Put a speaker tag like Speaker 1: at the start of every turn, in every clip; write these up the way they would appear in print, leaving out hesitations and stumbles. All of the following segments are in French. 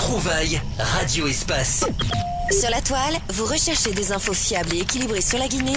Speaker 1: Trouvaille Radio Espace.
Speaker 2: Sur la toile, vous recherchez des infos fiables et équilibrées sur la Guinée?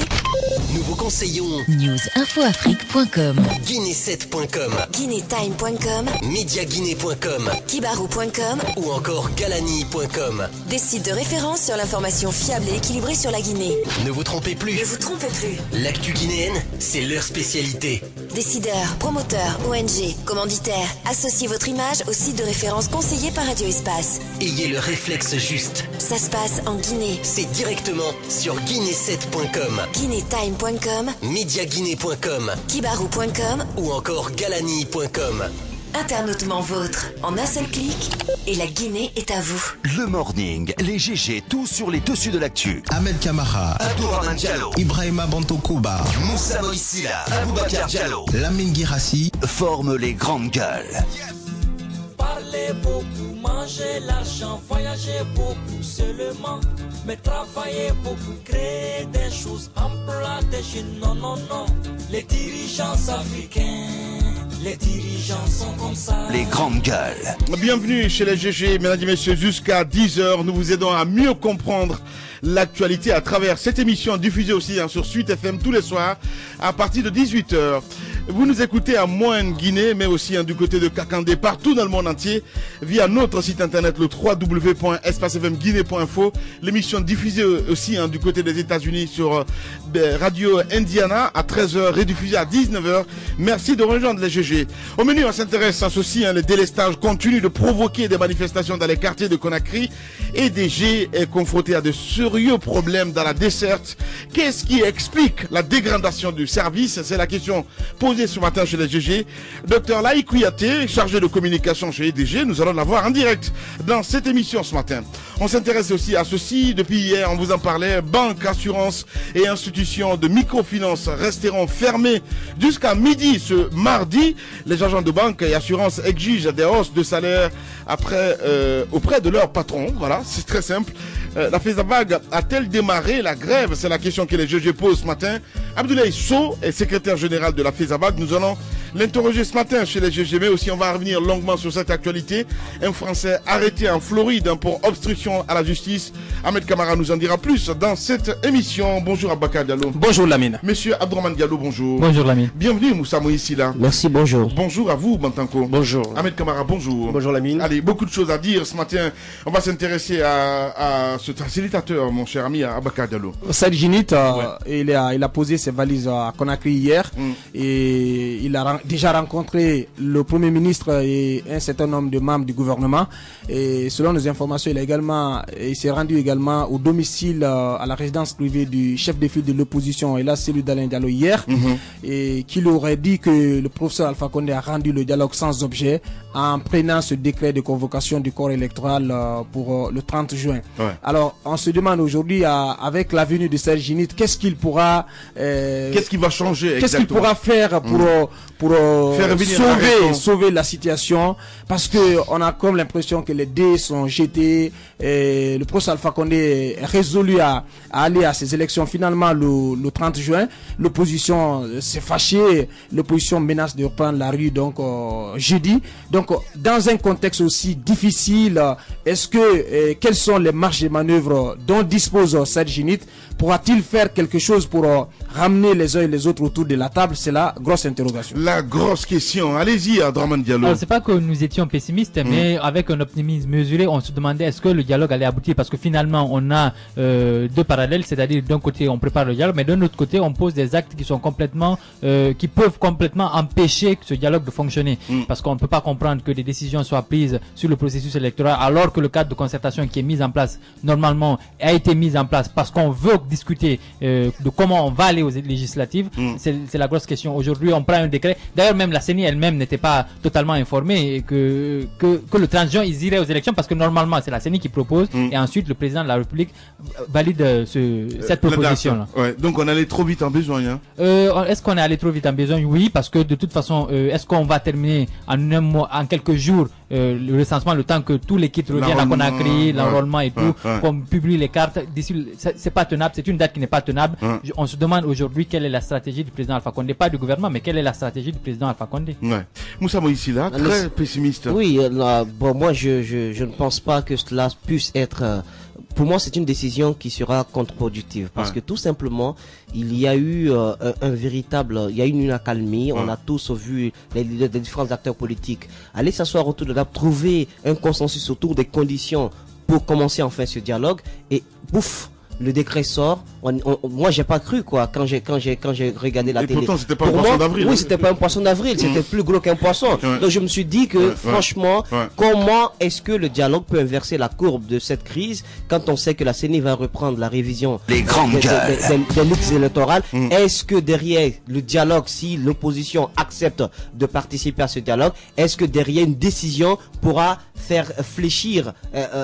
Speaker 1: Nous vous conseillons
Speaker 2: newsinfoafrique.com,
Speaker 1: guinée7.com,
Speaker 2: guinéetime.com,
Speaker 1: mediaguinée.com,
Speaker 2: kibarou.com
Speaker 1: ou encore galani.com.
Speaker 2: Des sites de référence sur l'information fiable et équilibrée sur la Guinée.
Speaker 1: Ne vous trompez plus.
Speaker 2: Ne vous trompez plus.
Speaker 1: L'actu guinéenne, c'est leur spécialité.
Speaker 2: Décideurs, promoteurs, ONG, commanditaires, associez votre image au site de référence conseillé par Radio Espace.
Speaker 1: Ayez le réflexe juste.
Speaker 2: Ça se passe en Guinée.
Speaker 1: C'est directement sur guinée7.com,
Speaker 2: guinéetime.com,
Speaker 1: mediaguinée.com,
Speaker 2: kibarou.com,
Speaker 1: ou encore galani.com.
Speaker 2: internautement vôtre, en un seul clic, et la Guinée est à vous.
Speaker 3: Le morning, les GG, tout sur les dessus de l'actu.
Speaker 4: Ahmed Kamara,
Speaker 1: Abdourahmane Diallo,
Speaker 4: Ibrahima Bantokouba,
Speaker 1: Moussa Moïsila, Aboubakar Diallo,
Speaker 4: Lamine Girassi
Speaker 3: Forment les grandes gueules.
Speaker 5: Parler beaucoup, manger l'argent, voyager beaucoup seulement, mais travailler beaucoup, créer des choses, emploi des jeunes, non, non, non. Les dirigeants africains, les dirigeants sont comme ça.
Speaker 3: Les grandes gueules.
Speaker 6: Bienvenue chez les GG, mesdames et messieurs, jusqu'à 10h, nous vous aidons à mieux comprendre l'actualité à travers cette émission diffusée aussi sur Suite FM tous les soirs à partir de 18h. Vous nous écoutez à Moine Guinée, mais aussi du côté de Kakandé, partout dans le monde entier, via notre site internet, le www.espacefmguinée.info. L'émission diffusée aussi du côté des États-Unis sur Radio Indiana à 13h, rediffusée à 19h. Merci de rejoindre les GG. Au menu, on s'intéresse aussi le délestage continue de provoquer des manifestations dans les quartiers de Conakry, et DG est confronté à de sérieux problèmes dans la desserte. Qu'est-ce qui explique la dégradation du service? C'est la question posée ce matin chez les GG. Docteur Laï Kouyaté, chargé de communication chez EDG, nous allons la voir en direct dans cette émission ce matin. On s'intéresse aussi à ceci. Depuis hier, on vous en parlait. Banques, assurances et institutions de microfinance resteront fermées jusqu'à midi ce mardi. Les agents de banque et assurances exigent des hausses de salaire auprès de leurs patrons. Voilà, c'est très simple. La FESABAG a-t-elle démarré la grève? C'est la question que les GG posent ce matin. Abdoulaye Sow est secrétaire général de la FESABAG. Nous allons l'interroger ce matin chez les GG, mais aussi on va revenir longuement sur cette actualité. Un Français arrêté en Floride pour obstruction à la justice. Ahmed Kamara nous en dira plus dans cette émission. Bonjour Aboubakar Diallo.
Speaker 7: Bonjour Lamine.
Speaker 6: Monsieur Abdourahmane Diallo, bonjour.
Speaker 7: Bonjour Lamine.
Speaker 6: Bienvenue Moussa Moïsila.
Speaker 7: Merci, bonjour.
Speaker 6: Bonjour à vous Bantanko.
Speaker 7: Bonjour.
Speaker 6: Ahmed Kamara, bonjour.
Speaker 7: Bonjour Lamine.
Speaker 6: Allez, beaucoup de choses à dire ce matin. On va s'intéresser à ce facilitateur, mon cher ami Aboubakar Diallo.
Speaker 7: Saïd Ginit, il a posé ses valises à Conakry hier et il a déjà rencontré le Premier ministre et un certain nombre de membres du gouvernement. Et selon nos informations, il s'est rendu également au domicile, à la résidence privée du chef de file de l'opposition, et là celui d'Alain Diallo hier, et qu'il aurait dit que le professeur Alpha Condé a rendu le dialogue sans objet en prenant ce décret de convocation du corps électoral pour le 30 juin. Ouais. Alors, on se demande aujourd'hui, avec la venue de Saïd Ginit, qu'est-ce qu'il pourra...
Speaker 6: qu'est-ce qu'il va changer exactement?
Speaker 7: Qu'est-ce qu'il pourra faire pour sauver la situation? Parce que on a comme l'impression que les dés sont jetés. Le professeur Alpha Condé est résolu à aller à ces élections finalement le 30 juin. L'opposition s'est fâchée. L'opposition menace de reprendre la rue donc jeudi. Donc, dans un contexte aussi difficile, quelles sont les marges de manœuvre dont dispose Saïd Ginit? Pourra-t-il faire quelque chose pour ramener les uns et les autres autour de la table? C'est la grosse interrogation.
Speaker 6: La grosse question. Allez-y, Abdourahmane Diallo.
Speaker 8: Alors, c'est pas que nous étions pessimistes, mais avec un optimisme mesuré, on se demandait est-ce que le dialogue allait aboutir, parce que finalement, on a deux parallèles, c'est-à-dire d'un côté, on prépare le dialogue, mais d'un autre côté, on pose des actes qui sont qui peuvent complètement empêcher ce dialogue de fonctionner, parce qu'on ne peut pas comprendre que des décisions soient prises sur le processus électoral, alors que le cadre de concertation qui est mis en place, normalement, a été mis en place parce qu'on veut discuter de comment on va aller aux législatives. C'est la grosse question. Aujourd'hui, on prend un décret. D'ailleurs, même la CENI elle-même n'était pas totalement informée et que le 30 juin, ils iraient aux élections, parce que normalement, c'est la CENI qui propose et ensuite le président de la République valide cette proposition-là.
Speaker 6: Ouais. Donc, on allait trop vite en besogne.
Speaker 8: Est-ce qu'on est allé trop vite en besogne? Oui, parce que de toute façon, est-ce qu'on va terminer en un mois, en quelques jours, le recensement, le temps que tous les kits reviennent à Conakry, l'enrôlement et tout, qu'on publie les cartes? C'est pas tenable. C'est une date qui n'est pas tenable. On se demande aujourd'hui quelle est la stratégie du président Alpha Condé, pas du gouvernement, mais quelle est la stratégie du président Alpha Condé.
Speaker 6: Ouais. Moussa Moïsila, très pessimiste.
Speaker 9: Oui, bon, moi je ne pense pas que cela puisse être... pour moi, c'est une décision qui sera contre-productive parce que tout simplement, il y a eu il y a eu une accalmie. On a tous vu les différents acteurs politiques aller s'asseoir autour de la table, trouver un consensus autour des conditions pour commencer enfin ce dialogue et pouf, le décret sort. Moi, j'ai pas cru quoi quand j'ai regardé la télé.
Speaker 6: Pourtant, c'était pas un poisson d'avril.
Speaker 9: Oui, c'était pas un poisson d'avril, c'était plus gros qu'un poisson. Donc je me suis dit que franchement, comment est-ce que le dialogue peut inverser la courbe de cette crise quand on sait que la CENI va reprendre la révision des listes électorales? Est-ce que derrière le dialogue, si l'opposition accepte de participer à ce dialogue, est-ce que derrière une décision pourra faire fléchir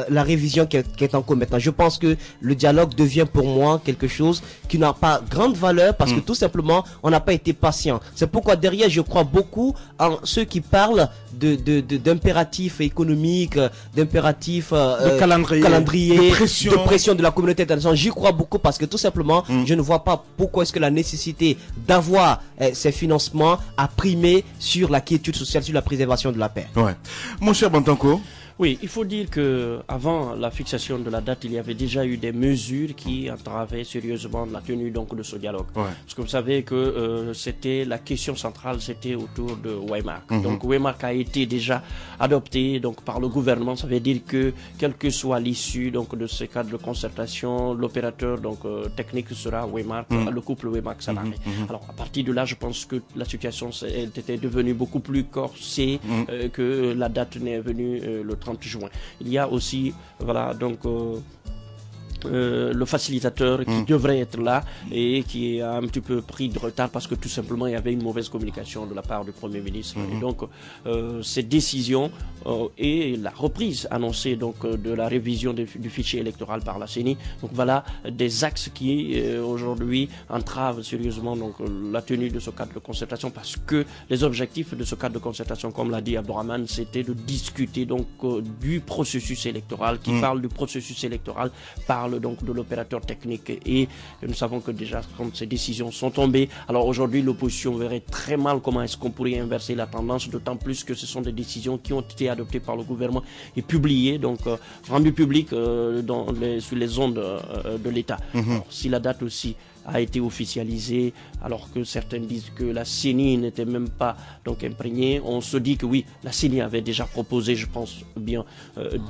Speaker 9: la révision qui est en cours maintenant? Je pense que le dialogue devient pour moi quelque chose qui n'a pas grande valeur parce que tout simplement on n'a pas été patient. C'est pourquoi derrière je crois beaucoup en ceux qui parlent d'impératifs économiques, d'impératifs
Speaker 7: de calendrier,
Speaker 9: de pression de la communauté internationale. J'y crois beaucoup parce que tout simplement je ne vois pas pourquoi est-ce que la nécessité d'avoir ces financements a primé sur la quiétude sociale, sur la préservation de la paix.
Speaker 6: Ouais. Mon cher Bantanko.
Speaker 10: Oui, il faut dire que avant la fixation de la date, il y avait déjà eu des mesures qui entravaient sérieusement la tenue donc de ce dialogue. Parce que vous savez que c'était la question centrale, c'était autour de Waymark. Donc Waymark a été déjà adopté donc par le gouvernement. Ça veut dire que quelle que soit l'issue donc de ce cadre de concertation, l'opérateur donc technique sera Waymark, le couple Waymark-Sanaré. Alors à partir de là, je pense que la situation était devenue beaucoup plus corsée que la date n'est venue le 30 juin. Il y a aussi, voilà, donc le facilitateur qui devrait être là et qui a un petit peu pris de retard parce que tout simplement il y avait une mauvaise communication de la part du Premier ministre. Et donc cette décision et la reprise annoncée donc de la révision du fichier électoral par la CENI, donc voilà des axes qui aujourd'hui entravent sérieusement donc la tenue de ce cadre de concertation parce que les objectifs de ce cadre de concertation, comme l'a dit Abdourahmane, c'était de discuter donc du processus électoral, qui parle du processus électoral, parle donc de l'opérateur technique et nous savons que déjà comme ces décisions sont tombées, alors aujourd'hui l'opposition verrait très mal comment est-ce qu'on pourrait inverser la tendance, d'autant plus que ce sont des décisions qui ont été adoptées par le gouvernement et publiées, donc rendues publiques sur les ondes de l'État. Si la date aussi a été officialisée, alors que certains disent que la CENI n'était même pas donc imprégnée. On se dit que oui, la CENI avait déjà proposé, je pense bien,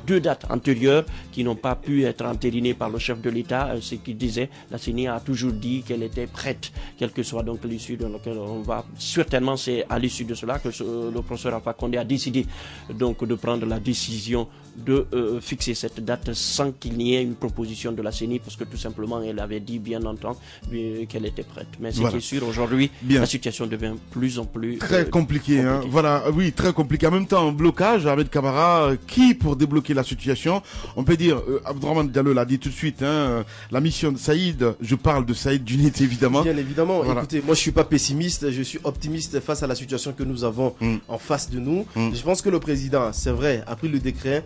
Speaker 10: 2 dates antérieures qui n'ont pas pu être entérinées par le chef de l'État. Ce qu'il disait, la CENI a toujours dit qu'elle était prête, quelle que soit donc l'issue dans laquelle on va. Certainement, c'est à l'issue de cela que le professeur Alpha Condé a décidé donc de prendre la décision de fixer cette date sans qu'il n'y ait une proposition de la CENI, parce que tout simplement, elle avait dit bien entendu qu'elle était prête. Mais ce qui est sûr, aujourd'hui, la situation devient plus en plus
Speaker 6: très compliquée. Hein. Voilà, oui, très compliqué. En même temps, un blocage, Ahmed Camara, qui pour débloquer la situation, on peut dire, Abdourahmane Diallo l'a dit tout de suite, hein, la mission de Saïd, je parle de Saïd Djounit évidemment.
Speaker 11: Bien évidemment, écoutez, moi je suis pas pessimiste, je suis optimiste face à la situation que nous avons en face de nous. Je pense que le président, c'est vrai, a pris le décret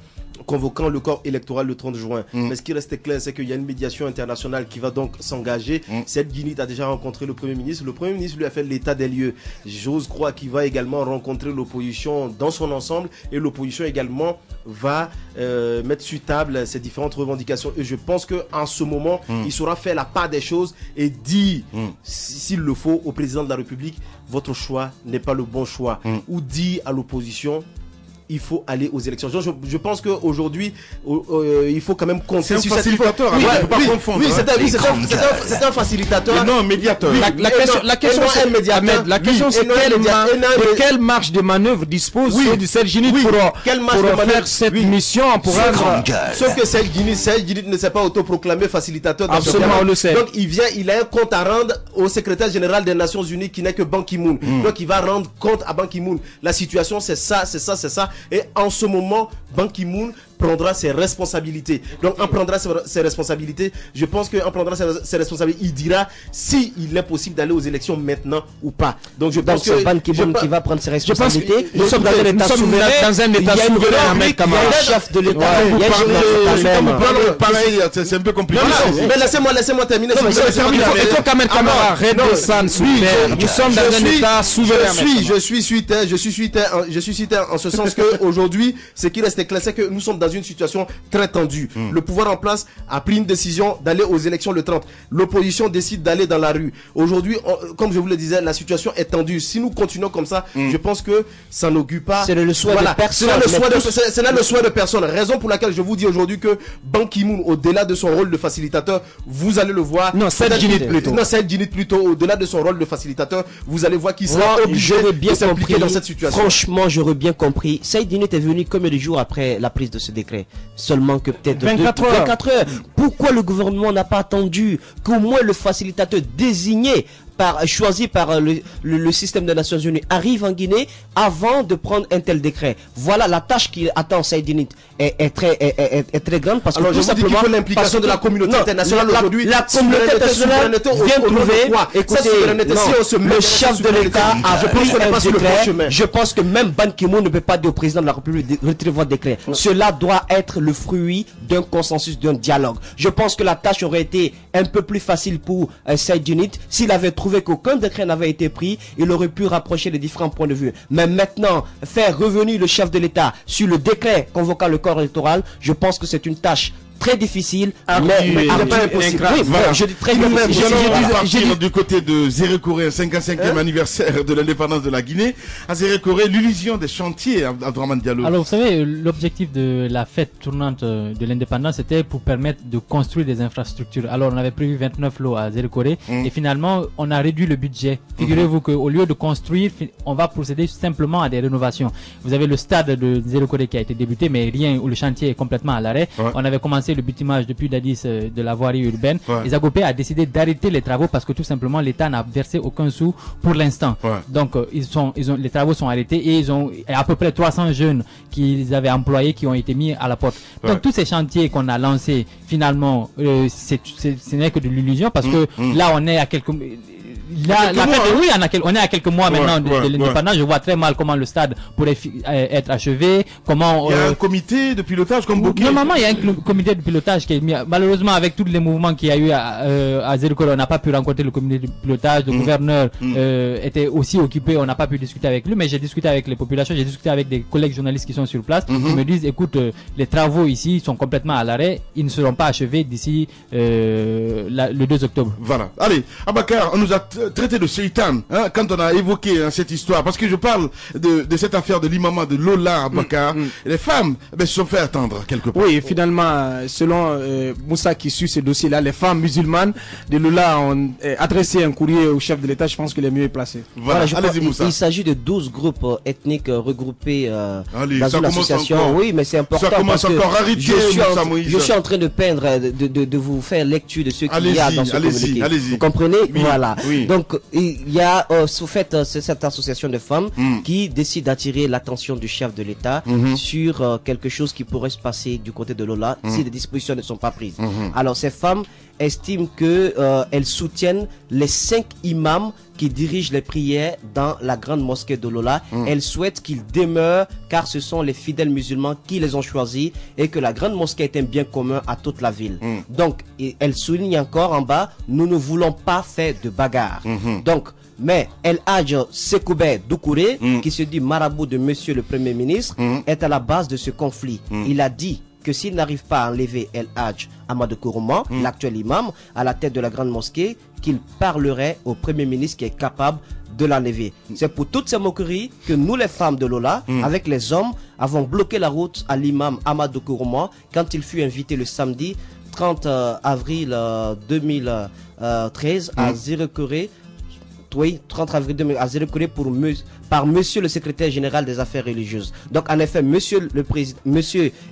Speaker 11: convoquant le corps électoral le 30 juin. Mais ce qui reste clair, c'est qu'il y a une médiation internationale qui va donc s'engager. Cette Djounit a déjà rencontré le Premier ministre. Le Premier ministre lui a fait l'état des lieux. J'ose croire qu'il va également rencontrer l'opposition dans son ensemble et l'opposition également va mettre sur table ces différentes revendications. Et je pense qu'en ce moment, il saura faire la part des choses et dire, s'il le faut, au président de la République, votre choix n'est pas le bon choix. Ou dire à l'opposition, il faut aller aux élections. Je pense qu'aujourd'hui, il faut quand même compter sur cette...
Speaker 6: C'est un facilitateur, il ne faut pas confondre.
Speaker 11: Oui, c'est un facilitateur.
Speaker 6: Non, un médiateur.
Speaker 7: La question, c'est de quelle marge de manœuvre dispose de cette Djounit pour faire cette mission pour rendre...
Speaker 11: Sauf que cette Djounit ne s'est pas autoproclamé facilitateur.
Speaker 7: Absolument, on le sait.
Speaker 11: Donc, il a un compte à rendre au secrétaire général des Nations Unies qui n'est que Ban Ki-moon. Donc, il va rendre compte à Ban Ki-moon. La situation, c'est ça. Et en ce moment, Ban Ki-moon prendra ses responsabilités. Donc, en prendra ses responsabilités. Je pense qu'en prendra ses responsabilités, il dira si il est possible d'aller aux élections maintenant ou pas. Donc, je pense que
Speaker 9: Ban Ki-moon qui va prendre ses responsabilités.
Speaker 11: Nous sommes dans un état souverain. Il y a un chef de l'État.
Speaker 6: C'est un peu compliqué.
Speaker 11: Mais laissez-moi terminer.
Speaker 7: Il faut quand même redescendre sous terre. Nous sommes dans un état souverain.
Speaker 11: Je suis suite en ce sens que aujourd'hui, ce qui reste clair, c'est que nous sommes dans une situation très tendue. Le pouvoir en place a pris une décision d'aller aux élections le 30. L'opposition décide d'aller dans la rue. Aujourd'hui, comme je vous le disais, la situation est tendue. Si nous continuons comme ça, je pense que ça n'augure pas.
Speaker 9: C'est le souhait de personne.
Speaker 11: C'est là le souhait de personne. Raison pour laquelle je vous dis aujourd'hui que Ban Ki-moon, au-delà de son rôle de facilitateur, vous allez le voir.
Speaker 7: Non, Saïd Djinnit plutôt.
Speaker 11: Non, Saïd Djinnit plutôt. Au-delà de son rôle de facilitateur, vous allez voir qu'il sera obligé de s'impliquer dans cette situation.
Speaker 9: Franchement, j'aurais bien compris. Saïd Djinnit est venu combien de jours après la prise de ce décret? Seulement que peut-être 24 heures. Pourquoi le gouvernement n'a pas attendu qu'au moins le facilitateur désigné choisi par le système des Nations Unies arrive en Guinée avant de prendre un tel décret? Voilà, la tâche qui attend Saïd Djinnit est très grande parce que
Speaker 11: tout simplement l'implication de la communauté internationale aujourd'hui.
Speaker 9: La communauté internationale vient prouver. Écoutez, le chef de l'État a pris un décret. Je pense que même Ban Ki-moon ne peut pas dire au président de la République de retirer votre décret. Cela doit être le fruit d'un consensus, d'un dialogue. Je pense que la tâche aurait été un peu plus facile pour Saïd Djinnit s'il avait trouvé qu'aucun décret n'avait été pris. Il aurait pu rapprocher les différents points de vue. Mais maintenant, faire revenir le chef de l'État sur le décret convoquant le corps électoral, je pense que c'est une tâche très difficile, mais
Speaker 6: il n'est pas impossible.
Speaker 9: Oui, voilà. Je dis très difficile.
Speaker 6: J'ai dit du côté de Zéré Koré, 55e anniversaire de l'indépendance de la Guinée. À Zéré Koré, l'illusion des chantiers, Abdourahmane Diallo.
Speaker 8: Alors, vous savez, l'objectif de la fête tournante de l'indépendance, c'était pour permettre de construire des infrastructures. Alors, on avait prévu 29 lots à Zéré Koré et finalement, on a réduit le budget. Figurez-vous qu'au lieu de construire, on va procéder simplement à des rénovations. Vous avez le stade de Zéré Koré qui a été débuté, mais rien, où le chantier est complètement à l'arrêt. On avait commencé le bitumage depuis Dadis de la voirie urbaine. Les Agopé a décidé d'arrêter les travaux parce que tout simplement l'État n'a versé aucun sou pour l'instant. Donc les travaux sont arrêtés et ils ont à peu près 300 jeunes qu'ils avaient employés qui ont été mis à la porte. Donc tous ces chantiers qu'on a lancés, finalement, ce n'est que de l'illusion parce que là on est à quelques... on est à quelques mois maintenant de l'indépendance. Je vois très mal comment le stade pourrait être achevé. Comment
Speaker 6: il y a un comité de pilotage comme Bokeh.
Speaker 8: Normalement, il y a un comité de pilotage qui est mis. Malheureusement, avec tous les mouvements qu'il y a eu à Zéré Koré, on n'a pas pu rencontrer le comité de pilotage. Le gouverneur était aussi occupé. On n'a pas pu discuter avec lui. Mais j'ai discuté avec les populations. J'ai discuté avec des collègues journalistes qui sont sur place. Ils me disent, écoute, les travaux ici sont complètement à l'arrêt. Ils ne seront pas achevés d'ici le 2 octobre.
Speaker 6: Voilà. Allez, Abakar, on nous a traité de Seitan quand on a évoqué cette histoire, parce que je parle de cette affaire de l'imam de Lola Abakar. Les femmes se sont fait attendre quelque part.
Speaker 7: Oui, finalement, selon Moussa qui suit ce dossier-là, les femmes musulmanes de Lola ont adressé un courrier au chef de l'État. Je pense que le mieux est placé.
Speaker 9: Voilà, allez-y, Moussa. Il s'agit de 12 groupes ethniques regroupés dans une association. Oui, mais c'est important.
Speaker 6: Ça commence encore à rarité,
Speaker 9: je suis en train de peindre, de vous faire lecture de ce qu'il y a dans ce communiqué. Vous comprenez? Voilà. Donc, il y a cette association de femmes qui décide d'attirer l'attention du chef de l'État sur quelque chose qui pourrait se passer du côté de Lola si les dispositions ne sont pas prises. Alors, ces femmes estiment que elles soutiennent les 5 imams qui dirigent les prières dans la grande mosquée de Lola. Elles souhaitent qu'ils demeurent car ce sont les fidèles musulmans qui les ont choisis et que la grande mosquée est un bien commun à toute la ville. Donc, elles soulignent encore en bas, nous ne voulons pas faire de bagarre. Donc, mais El Hadj Sekoubé Doucouré, qui se dit marabout de monsieur le Premier ministre, est à la base de ce conflit. Il a dit que s'il n'arrive pas à enlever El Hadj Amadou Kourouma, l'actuel imam, à la tête de la grande mosquée, qu'il parlerait au Premier ministre qui est capable de l'enlever. C'est pour toutes ces moqueries que nous, les femmes de Lola, avec les hommes, avons bloqué la route à l'imam Amadou Kourouma quand il fut invité le samedi 30 avril 2013 à Zéré Koré. Oui, 30 avril 2000 à Zéré Koré par monsieur le secrétaire général des affaires religieuses. Donc en effet, monsieur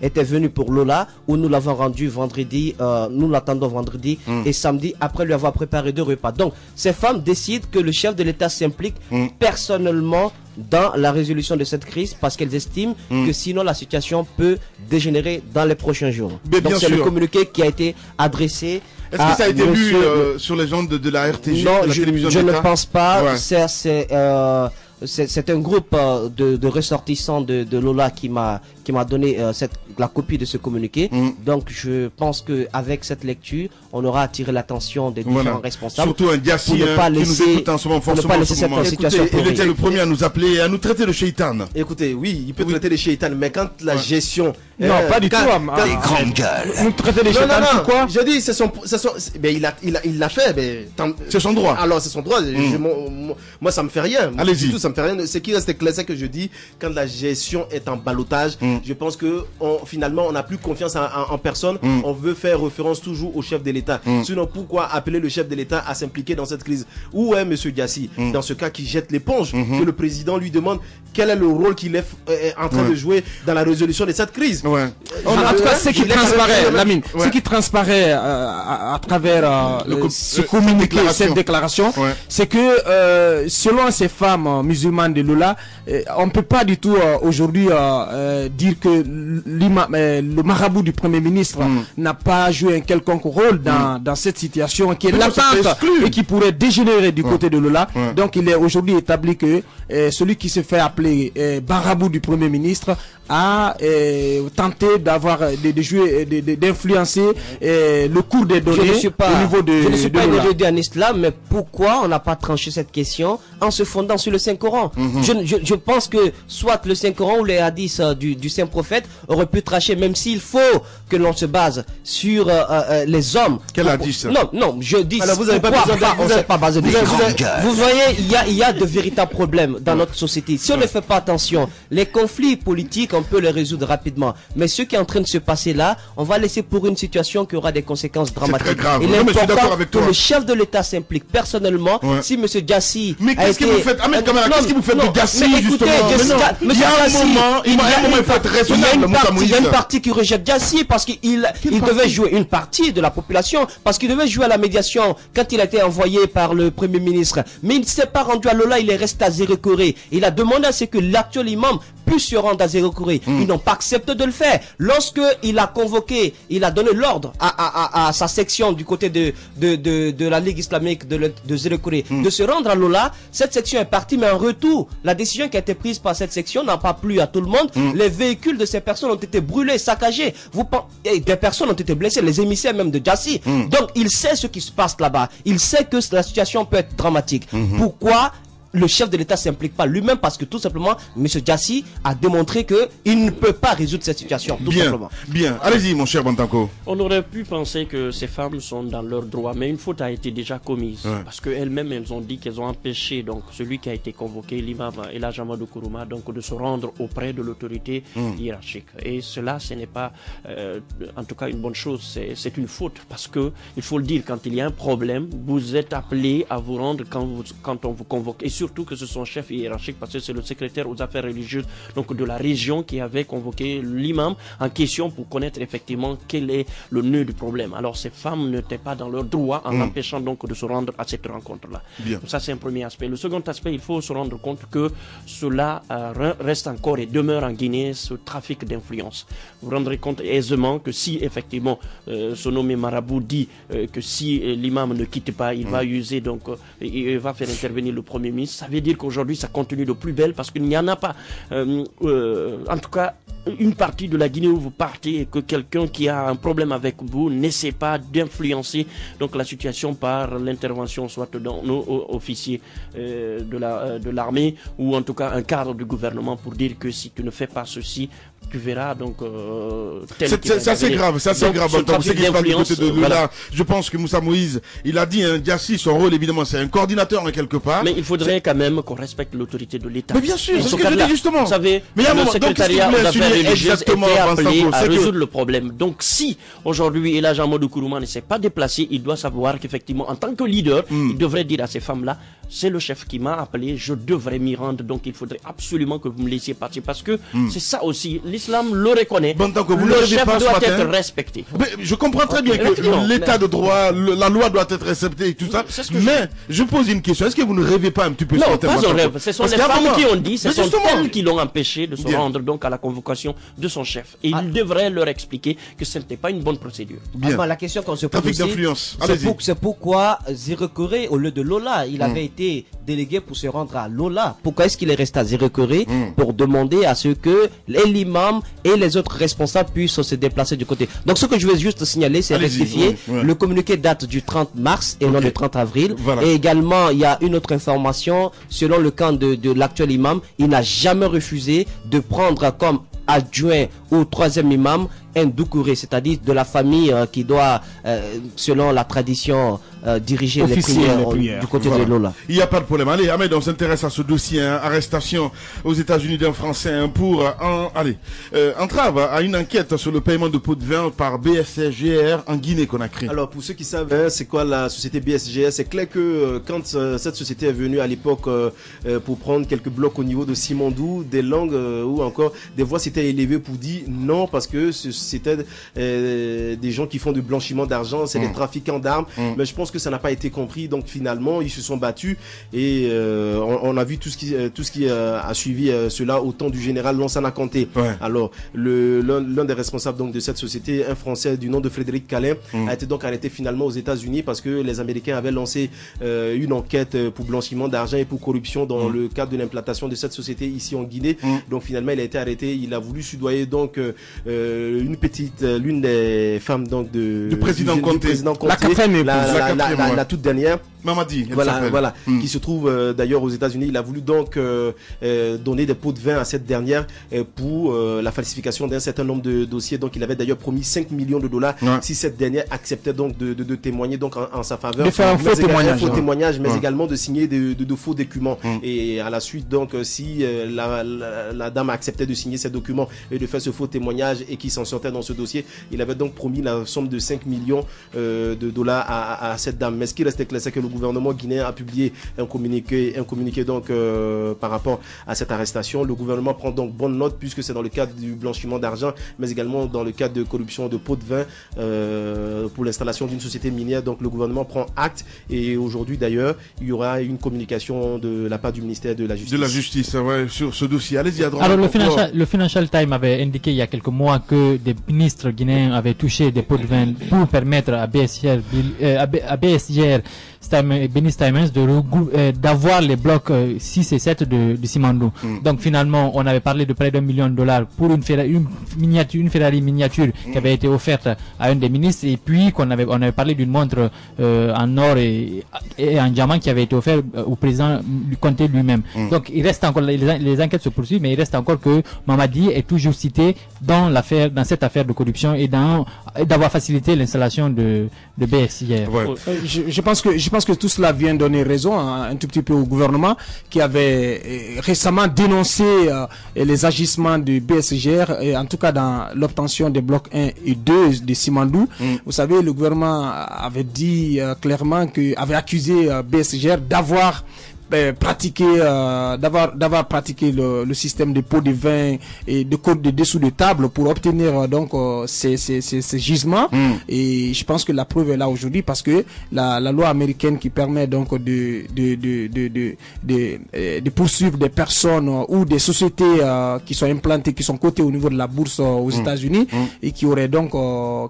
Speaker 9: était venu pour Lola, où nous l'avons rendu vendredi, nous l'attendons vendredi et samedi après lui avoir préparé 2 repas. Donc ces femmes décident que le chef de l'État s'implique personnellement dans la résolution de cette crise parce qu'elles estiment que sinon la situation peut dégénérer dans les prochains jours.
Speaker 6: Mais
Speaker 9: donc c'est le communiqué qui a été adressé.
Speaker 6: Est-ce que ça a été lu sur les ondes de la RTG?
Speaker 9: Non,
Speaker 6: de la
Speaker 9: je ne pense pas. Ouais. C'est un groupe de ressortissants de Lola qui m'a donné la copie de ce communiqué. Donc je pense que avec cette lecture, on aura attiré l'attention des différents responsables.
Speaker 6: Surtout un Diassi qui nous écoute en ce moment forcément. Il était le premier à nous appeler et à nous traiter de shaitan.
Speaker 11: Écoutez, oui, il peut traiter de shaitan, mais quand la gestion...
Speaker 7: Non, pas du tout.
Speaker 3: Les grandes gueules.
Speaker 7: Vous traitez de shaitan, quoi?
Speaker 11: Je dis, il l'a fait.
Speaker 6: C'est son droit.
Speaker 11: Alors c'est son droit. Moi ça me fait rien.
Speaker 6: Allez-y.
Speaker 11: Ça me fait rien. Ce qui reste clair, c'est que je dis, quand la gestion est en ballottage, je pense que finalement on n'a plus confiance en personne. On veut faire référence toujours au chef de l'État. Sinon pourquoi appeler le chef de l'État à s'impliquer dans cette crise? Où est monsieur Diassi dans ce cas qui jette l'éponge, que le président lui demande quel est le rôle qu'il est en train de jouer dans la résolution de cette crise?
Speaker 7: En tout cas, ce qui transparaît, Lamine, ce qui transparaît à travers ce communiqué, cette déclaration, c'est que selon ces femmes musulmanes de Lola, on ne peut pas du tout aujourd'hui dire que le marabout du Premier ministre n'a pas joué un quelconque rôle dans cette situation qui est latente et qui pourrait dégénérer du côté de Lola. Donc il est aujourd'hui établi que celui qui se fait appeler marabout du Premier ministre a tenté d'avoir d'influencer le cours des données au niveau de
Speaker 9: je ne suis pas un érudit en islam, mais pourquoi on n'a pas tranché cette question en se fondant sur le Saint-Coran? Je pense que soit le Saint-Coran ou les hadiths du Saint-Prophète auraient pu trancher, même s'il faut que l'on se base sur les hommes.
Speaker 6: Quel hadith?
Speaker 9: Non, je dis.
Speaker 11: Alors vous n'avez pas besoin
Speaker 9: on ne s'est pas basé dessus. Vous voyez, il y a de véritables problèmes dans notre société. Si on ne fait pas attention, les conflits politiques, on peut les résoudre rapidement. Mais ce qui est en train de se passer là, on va laisser pour une situation qui aura des conséquences dramatiques.
Speaker 6: Très grave.
Speaker 9: Il est important que le chef de l'État s'implique personnellement. Si M. Diassi
Speaker 6: mais qu'est-ce que vous faites, Ahmed Kamara, qu'est-ce que vous faites de Diassi, justement?
Speaker 9: Il y a un moment, il y a une partie qui rejette Diassi parce qu'il devait jouer une partie de la population, parce qu'il devait jouer à la médiation quand il a été envoyé par le Premier ministre. Mais il ne s'est pas rendu à Lola, il est resté à Zérekoré. Il a demandé à ce que l'actuel imam puisse se rendre à Zérekoré. Ils n'ont pas accepté de le faire. Lorsque il a convoqué, il a donné l'ordre à sa section du côté de la Ligue islamique de Zérekoré de se rendre à Lola, cette section est partie, mais en retour, la décision qui a été prise par cette section n'a pas plu à tout le monde. Les véhicules de ces personnes ont été brûlés, saccagés. Et des personnes ont été blessées, les émissaires même de Diassi. Donc il sait ce qui se passe là-bas. Il sait que la situation peut être dramatique. Pourquoi le chef de l'État s'implique pas lui-même? Parce que tout simplement, M. Diassi a démontré qu'il ne peut pas résoudre cette situation. Tout simplement.
Speaker 6: Bien, allez-y mon cher Bantanko.
Speaker 10: On aurait pu penser que ces femmes sont dans leur droit, mais une faute a été déjà commise. Parce qu'elles-mêmes, elles ont dit qu'elles ont empêché donc celui qui a été convoqué, l'imam Elhadji Amadou Kourouma, donc de se rendre auprès de l'autorité hiérarchique. Et cela, ce n'est pas en tout cas une bonne chose, c'est une faute. Parce que, il faut le dire, quand il y a un problème, vous êtes appelé à vous rendre quand on vous convoque. Et surtout que ce sont chefs hiérarchiques, parce que c'est le secrétaire aux affaires religieuses donc de la région qui avait convoqué l'imam en question pour connaître effectivement quel est le nœud du problème. Alors ces femmes n'étaient pas dans leur droit en empêchant donc de se rendre à cette rencontre-là. Ça c'est un premier aspect. Le second aspect, il faut se rendre compte que cela reste encore et demeure en Guinée ce trafic d'influence. Vous vous rendrez compte aisément que si effectivement ce nommé marabout dit que si l'imam ne quitte pas, il va user donc il va faire intervenir le Premier ministre. Ça veut dire qu'aujourd'hui ça continue de plus belle parce qu'il n'y en a pas en tout cas une partie de la Guinée où vous partez et que quelqu'un qui a un problème avec vous n'essaie pas d'influencer donc la situation par l'intervention soit d'un officier de l'armée ou en tout cas un cadre du gouvernement pour dire que si tu ne fais pas ceci tu verras donc
Speaker 6: c'est assez grave, c'est assez grave. Donc, ce qui se passe du côté de Lola, je pense que Moussa Moïse, il a dit Diassi, son rôle évidemment c'est un coordinateur en quelque part.
Speaker 10: Mais il faudrait quand même qu'on respecte l'autorité de l'État.
Speaker 6: Mais bien sûr, c'est ce que je dis justement.
Speaker 10: Vous savez, le secrétariat aux affaires religieuses était appelé à résoudre le problème. Donc si aujourd'hui Elhadji Amadou Kourouma ne s'est pas déplacé, il doit savoir qu'effectivement en tant que leader, il devrait dire à ces femmes-là, c'est le chef qui m'a appelé, je devrais m'y rendre, donc il faudrait absolument que vous me laissiez partir parce que c'est ça aussi l'islam le reconnaît.
Speaker 6: Bon, tant que vous
Speaker 10: le
Speaker 6: ne
Speaker 10: chef
Speaker 6: pas
Speaker 10: doit
Speaker 6: ce
Speaker 10: être
Speaker 6: matin.
Speaker 10: respecté.
Speaker 6: Mais je comprends très bien que l'état de droit, la loi doit être respectée et tout ça. Mais je pose une question. Est-ce que vous ne rêvez pas un petit peu?
Speaker 10: Non, pas un rêve. Ce sont les femmes qui ont dit, ce sont elles qui l'ont empêché de se
Speaker 6: Bien.
Speaker 10: rendre donc à la convocation de son chef. Et il devrait leur expliquer que ce n'était pas une bonne procédure.
Speaker 9: La question qu'on se pose
Speaker 6: Trafic
Speaker 9: aussi,
Speaker 6: d'influence.
Speaker 9: c'est pourquoi Zérekoré, au lieu de Lola, il avait été délégué pour se rendre à Lola. Pourquoi est-ce qu'il est resté à Zérekoré pour demander à ce que l'imam et les autres responsables puissent se déplacer du côté. Donc ce que je veux juste signaler, c'est rectifier. Le communiqué date du 30 mars et non le 30 avril.
Speaker 6: Voilà.
Speaker 9: Et également, il y a une autre information. Selon le camp de l'actuel imam, il n'a jamais refusé de prendre comme adjoint au troisième imam un Doucouré, c'est-à-dire de la famille qui doit, selon la tradition, diriger les prières du côté de Lola.
Speaker 6: Il n'y a pas de problème. Allez, Ahmed, on s'intéresse à ce dossier, arrestation aux États-Unis d'un Français pour entrave à une enquête sur le paiement de pots de vin par BSGR en Guinée-Conakry.
Speaker 11: Alors, pour ceux qui savent, c'est quoi la société BSGR? C'est clair que quand cette société est venue à l'époque pour prendre quelques blocs au niveau de Simandou, des langues ou encore des voix s'étaient élevées pour dire non parce que c'était des gens qui font du blanchiment d'argent, c'est des trafiquants d'armes. Mais je pense que ça n'a pas été compris. Donc finalement, ils se sont battus et on a vu tout ce qui a suivi cela au temps du général Lansana Kanté. Alors, l'un des responsables donc de cette société, un Français du nom de Frédéric Calin, a été donc arrêté finalement aux États-Unis parce que les Américains avaient lancé une enquête pour blanchiment d'argent et pour corruption dans le cadre de l'implantation de cette société ici en Guinée. Donc finalement, il a été arrêté. Il a voulu soudoyer donc l'une des femmes donc du
Speaker 6: président Kanté,
Speaker 11: la quatrième, la toute dernière.
Speaker 6: Mamadi,
Speaker 11: voilà, qui se trouve d'ailleurs aux États-Unis. Il a voulu donc donner des pots de vin à cette dernière pour la falsification d'un certain nombre de dossiers. Donc il avait d'ailleurs promis 5 millions de dollars si cette dernière acceptait donc de témoigner donc en sa faveur.
Speaker 7: De faire un faux témoignage.
Speaker 11: Mais également de signer de faux documents. Et à la suite donc si la dame acceptait de signer ces documents et de faire ce faux témoignage et qui s'en sortait dans ce dossier, il avait donc promis la somme de 5 millions de dollars à cette dame. Mais ce qui restait clair, c'est que le gouvernement guinéen a publié un communiqué donc par rapport à cette arrestation. Le gouvernement prend donc bonne note puisque c'est dans le cadre du blanchiment d'argent, mais également dans le cadre de corruption de pots de vin pour l'installation d'une société minière. Donc le gouvernement prend acte et aujourd'hui d'ailleurs il y aura une communication de la part du ministère de la Justice.
Speaker 6: De la Justice, ouais, sur ce dossier. Allez-y à droite.
Speaker 8: Alors le Financial Times avait indiqué il y a quelques mois que des ministres guinéens avaient touché des pots de vin pour permettre à BSGR Benis Timens d'avoir les blocs 6 et 7 de Simandou. Donc finalement, on avait parlé de près d'$1 million pour une Ferrari miniature qui avait été offerte à un des ministres, et puis on avait parlé d'une montre en or et en diamant qui avait été offerte au président du Kanté lui-même. Donc il reste encore, les enquêtes se poursuivent, mais il reste encore que Mamadi est toujours cité dans cette affaire de corruption et d'avoir facilité l'installation de BSGR.
Speaker 7: Je pense que tout cela vient donner raison un tout petit peu au gouvernement qui avait récemment dénoncé les agissements de BSGR, et en tout cas dans l'obtention des blocs 1 et 2 de Simandou. Vous savez, le gouvernement avait dit clairement avait accusé BSGR d'avoir pratiqué le système de pots de vin et de code de dessous de table pour obtenir donc ces gisements. Et je pense que la preuve est là aujourd'hui, parce que la loi américaine qui permet donc de poursuivre des personnes ou des sociétés qui sont implantées, qui sont cotées au niveau de la bourse aux États-Unis et qui auraient donc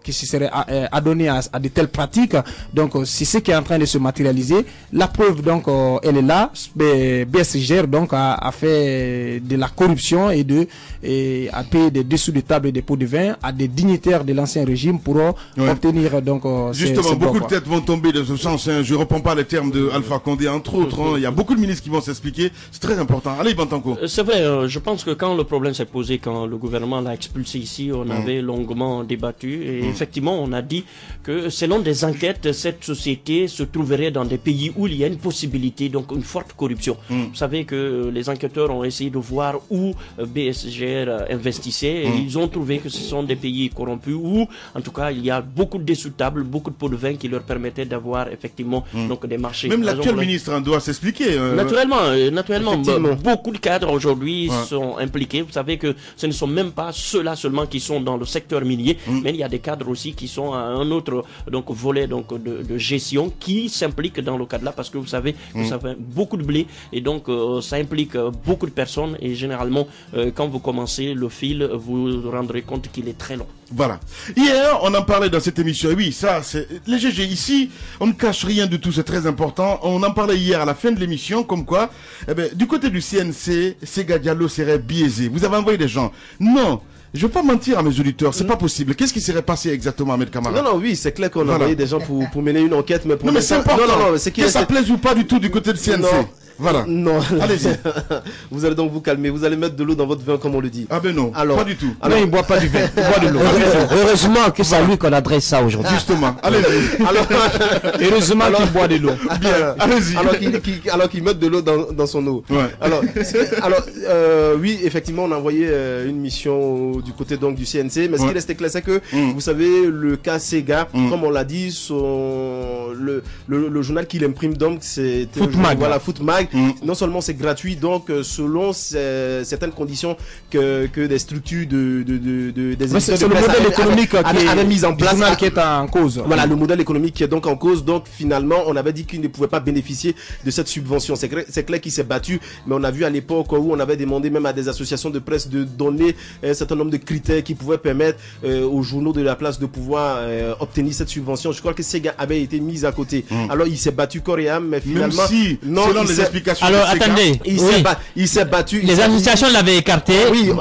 Speaker 7: qui se seraient adonnés à de telles pratiques. Donc c'est ce qui est en train de se matérialiser. La preuve donc elle est là. BSGR donc a fait de la corruption et a payé des dessous de table et des pots de vin à des dignitaires de l'ancien régime pour obtenir donc
Speaker 6: justement beaucoup de têtes vont tomber dans ce sens. Je ne reprends pas les termes de Alpha Condé entre autres. Il y a beaucoup de ministres qui vont s'expliquer. C'est très important. Allez, Bantanko.
Speaker 10: C'est vrai. Je pense que quand le problème s'est posé, quand le gouvernement l'a expulsé ici, on avait longuement débattu et effectivement, on a dit que selon des enquêtes, cette société se trouverait dans des pays où il y a une possibilité, donc une forte corruption. Vous savez que les enquêteurs ont essayé de voir où BSGR investissait et ils ont trouvé que ce sont des pays corrompus où, en tout cas, il y a beaucoup de dessous-tables, beaucoup de pots de vin qui leur permettaient d'avoir effectivement donc des marchés.
Speaker 6: Même l'actuel ministre doit s'expliquer.
Speaker 10: Naturellement, beaucoup de cadres aujourd'hui sont impliqués. Vous savez que ce ne sont même pas ceux-là seulement qui sont dans le secteur minier, mais il y a des cadres aussi qui sont à un autre volet de gestion qui s'impliquent dans le cadre-là parce que vous savez que ça fait beaucoup de blé et donc ça implique beaucoup de personnes et généralement quand vous commencez le fil, vous vous rendrez compte qu'il est très long.
Speaker 6: Voilà. Hier, on en parlait dans cette émission. Et oui, ça, c'est les GG ici. On ne cache rien du tout. C'est très important. On en parlait hier à la fin de l'émission, comme quoi, du côté du CNC, Sega Diallo serait biaisé. Vous avez envoyé des gens. Non. Je ne veux pas mentir à mes auditeurs, c'est pas possible. Qu'est-ce qui serait passé exactement, Ahmed Kamara?
Speaker 11: Non, oui, c'est clair qu'on a envoyé des gens pour mener une enquête, mais pour
Speaker 6: mais c'est important. Que ça plaise ou pas du tout du côté du CNC.
Speaker 11: Non.
Speaker 6: Voilà.
Speaker 11: Non.
Speaker 6: Allez-y.
Speaker 11: Vous allez donc vous calmer. Vous allez mettre de l'eau dans votre vin, comme on le dit.
Speaker 6: Ah ben non. Alors, pas du tout.
Speaker 7: Alors, il ne boit pas du vin. Il boit de l'eau.
Speaker 9: Heureusement que c'est à lui qu'on adresse ça aujourd'hui.
Speaker 6: Justement. Allez-y.
Speaker 7: Heureusement qu'il boit de l'eau.
Speaker 11: Bien. Allez-y. Alors qu'il mette de l'eau dans son eau.
Speaker 6: Ouais.
Speaker 11: Alors, oui, effectivement, on a envoyé une mission du côté donc du CNC. Mais ce qui reste clair, c'est que, vous savez, le cas Sega, comme on l'a dit, le journal qu'il imprime donc, c'est
Speaker 7: Footmag.
Speaker 11: Voilà, Footmag. Non seulement c'est gratuit, donc selon certaines conditions que des structures des
Speaker 7: c'est le modèle économique qui
Speaker 11: avait mis en place,
Speaker 7: qui est en cause.
Speaker 11: Voilà, le modèle économique qui est donc en cause. Donc finalement, on avait dit qu'il ne pouvait pas bénéficier de cette subvention. C'est clair qu'il s'est battu, mais on a vu à l'époque où on avait demandé même à des associations de presse de donner un certain nombre de critères qui pouvaient permettre aux journaux de la place de pouvoir obtenir cette subvention. Je crois que Sega avait été mis à côté. Alors il s'est battu corps et âme, mais finalement,
Speaker 6: même si, selon les explications.
Speaker 8: Alors attendez,
Speaker 11: il s'est battu.
Speaker 8: Les associations l'avaient écarté.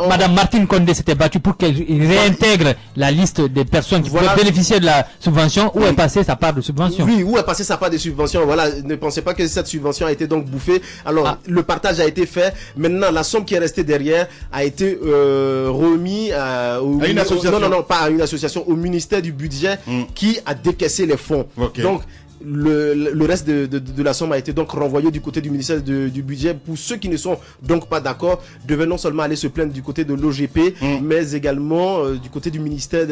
Speaker 8: Madame Martine Condé s'était battue pour qu'elle réintègre la liste des personnes qui pouvaient bénéficier de la subvention. Où est passée sa part de subvention?
Speaker 11: Oui, où est passée sa part de subvention? Voilà, ne pensez pas que cette subvention a été donc bouffée. Alors le partage a été fait. Maintenant, la somme qui est restée derrière a été remise à une association. Non, pas à une association, au ministère du budget qui a décaissé les fonds.
Speaker 6: Okay.
Speaker 11: Donc le reste de la somme a été donc renvoyé du côté du ministère du budget. Pour ceux qui ne sont donc pas d'accord, devaient non seulement aller se plaindre du côté de l'OGP, mais également du côté du ministère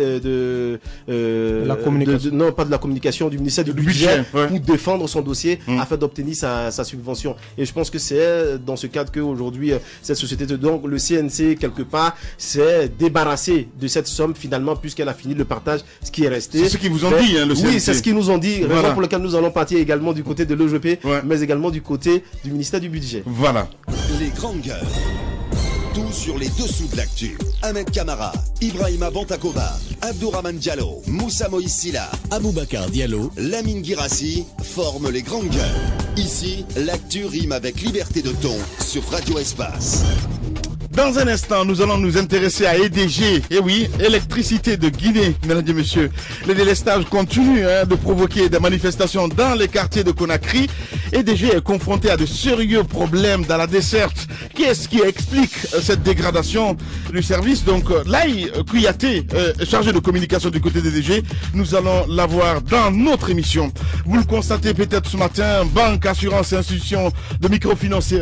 Speaker 7: la communication.
Speaker 11: non, pas de la communication, du ministère du budget pour défendre son dossier afin d'obtenir sa subvention. Et je pense que c'est dans ce cadre qu'aujourd'hui cette société, donc le CNC quelque part, s'est débarrassé de cette somme finalement, puisqu'elle a fini le partage, ce qui est resté.
Speaker 6: C'est ce qu'ils vous ont dit, le CNC.
Speaker 11: Oui, c'est ce qu'ils nous ont dit.
Speaker 6: Voilà.
Speaker 11: Raison pour laquelle nous allons partir également du côté de l'OGP, mais également du côté du ministère du budget.
Speaker 6: Voilà.
Speaker 3: Les grandes gueules. Tout sur les dessous de l'actu. Ahmed Kamara, Ibrahima Bantakova, Abdourahmane Diallo, Moussa Moïsila,
Speaker 1: Aboubacar Diallo,
Speaker 3: Lamine Girassi forment les grandes gueules. Ici, l'actu rime avec liberté de ton sur Radio Espace.
Speaker 6: Dans un instant, nous allons nous intéresser à EDG. Eh oui, électricité de Guinée, mesdames et messieurs. Le délestage continue de provoquer des manifestations dans les quartiers de Conakry. EDG est confronté à de sérieux problèmes dans la desserte. Qu'est-ce qui explique cette dégradation du service? Donc, Laï Kouyaté, chargé de communication du côté d'EDG, nous allons l'avoir dans notre émission. Vous le constatez peut-être ce matin, banques, assurances et institutions de microfinance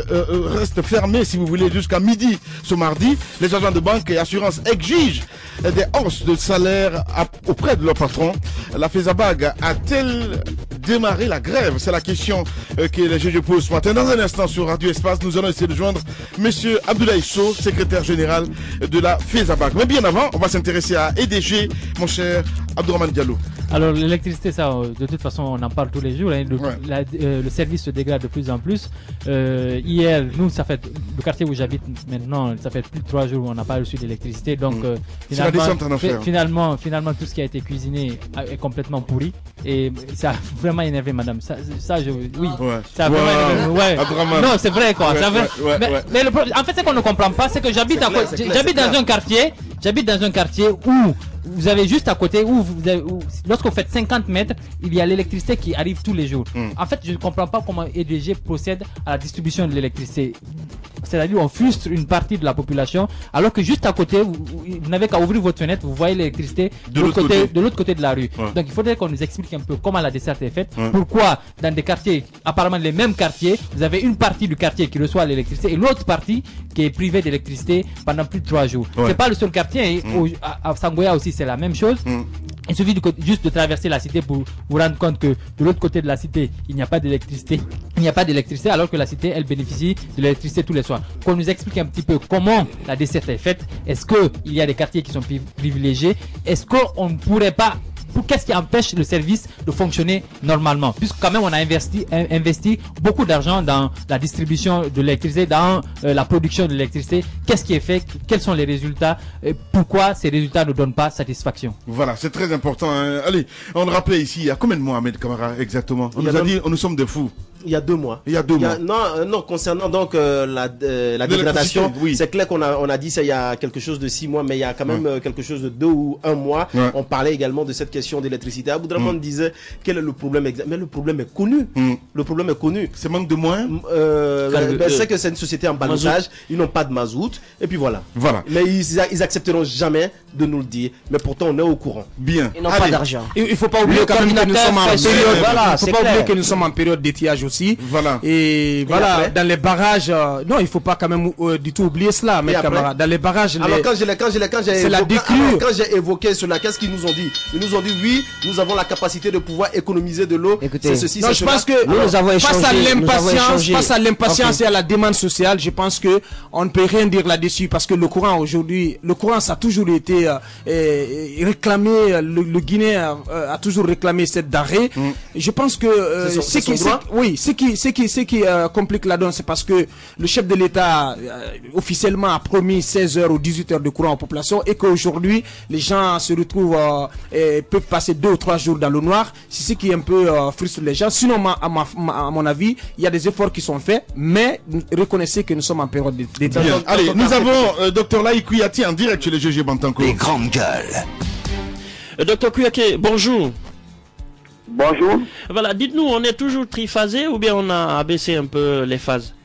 Speaker 6: restent fermées, si vous voulez, jusqu'à midi. Ce mardi, les agents de banque et assurances exigent des hausses de salaire auprès de leurs patrons. La FESABAG a-t-elle démarré la grève? C'est la question que les GG posent ce matin. Dans un instant sur Radio Espace, nous allons essayer de joindre Monsieur Abdoulaye Sow, secrétaire général de la FESABAG. Mais bien avant, on va s'intéresser à EDG, mon cher Abdourahmane Diallo.
Speaker 8: Alors l'électricité, ça, de toute façon, on en parle tous les jours. Hein. Le service se dégrade de plus en plus. Hier, nous, ça fait le quartier où j'habite maintenant, ça fait plus de 3 jours où on n'a pas reçu d'électricité. Donc finalement, tout ce qui a été cuisiné est complètement pourri. Et ça a vraiment énervé madame. Ça a vraiment énervé. Non, c'est vrai quoi. Mais en fait, ce qu'on ne comprend pas, c'est que j'habite dans un quartier où vous avez juste à côté, lorsque vous faites 50 mètres, il y a l'électricité qui arrive tous les jours. En fait, je ne comprends pas comment EDG procède à la distribution de l'électricité. c'est-à-dire on frustre une partie de la population, alors que juste à côté, vous n'avez qu'à ouvrir votre fenêtre, vous voyez l'électricité de l'autre côté de la rue. Ouais. Donc il faudrait qu'on nous explique un peu comment la desserte est faite, pourquoi dans des quartiers, apparemment les mêmes quartiers, vous avez une partie du quartier qui reçoit l'électricité et l'autre partie qui est privée d'électricité pendant plus de 3 jours. C'est pas le seul quartier, à Sangoya aussi c'est la même chose. Il suffit juste de traverser la cité pour vous rendre compte que de l'autre côté de la cité, il n'y a pas d'électricité. Il n'y a pas d'électricité alors que la cité, elle bénéficie de l'électricité tous les soirs. Qu'on nous explique un petit peu comment la desserte est faite. Est-ce qu'il y a des quartiers qui sont privilégiés? Est-ce qu'on ne pourrait pas... Qu'est-ce qui empêche le service de fonctionner normalement? Puisque quand même on a investi beaucoup d'argent dans la distribution de l'électricité, dans la production de l'électricité. Qu'est-ce qui est fait? Quels sont les résultats? Pourquoi ces résultats ne donnent pas satisfaction?
Speaker 6: Voilà, c'est très important. Hein. Allez, on le rappelait ici, il y a combien de mois, Ahmed Camara, exactement? On nous a dit, nous sommes des fous.
Speaker 11: Il y a 2 mois.
Speaker 6: Il y a 2 mois.
Speaker 11: Non, concernant donc la dégradation, c'est clair qu'on a dit ça il y a quelque chose de 6 mois, mais il y a quand même quelque chose de 2 ou 1 mois. On parlait également de cette question d'électricité. Aboudraman disait quel est le problème exact, mais le problème est connu. Le problème est connu.
Speaker 6: C'est manque de moyens.
Speaker 11: C'est que c'est une société en ballottage, ils n'ont pas de mazout, et puis voilà. Mais ils accepteront jamais de nous le dire. Mais pourtant on est au courant.
Speaker 6: Bien.
Speaker 9: Ils n'ont pas d'argent.
Speaker 7: Il faut pas oublier quand même que nous sommes en période. Voilà, faut pas oublier que nous sommes en période d'étiage aussi.
Speaker 6: Voilà.
Speaker 7: Et voilà, dans les barrages, non, il faut pas quand même du tout oublier cela, mes camarades. Dans les barrages,
Speaker 11: alors quand j'ai évoqué cela, qu'est-ce qu'ils nous ont dit? Ils nous ont dit oui, nous avons la capacité de pouvoir économiser de l'eau.
Speaker 7: C'est ceci, non, je pense que face à l'impatience et à la demande sociale, je pense que on ne peut rien dire là-dessus parce que le courant aujourd'hui, ça a toujours été réclamé, le Guinéen a toujours réclamé cette denrée. Je pense que ce qui complique la donne, c'est parce que le chef de l'État officiellement a promis 16 heures ou 18 heures de courant aux populations et qu'aujourd'hui les gens se retrouvent peuvent passer 2 ou 3 jours dans le noir. C'est ce qui est un peu frustre les gens. Sinon, à mon avis, il y a des efforts qui sont faits, mais reconnaissez que nous sommes en période d'état.
Speaker 6: Allez, nous avons Dr Laï Kouyaté en direct chez les GG Bantanko.
Speaker 1: Les grandes gueules.
Speaker 10: Dr Kouyaté, bonjour.
Speaker 12: Bonjour.
Speaker 10: Voilà, dites-nous, on est toujours triphasé ou bien on a abaissé un peu les phases?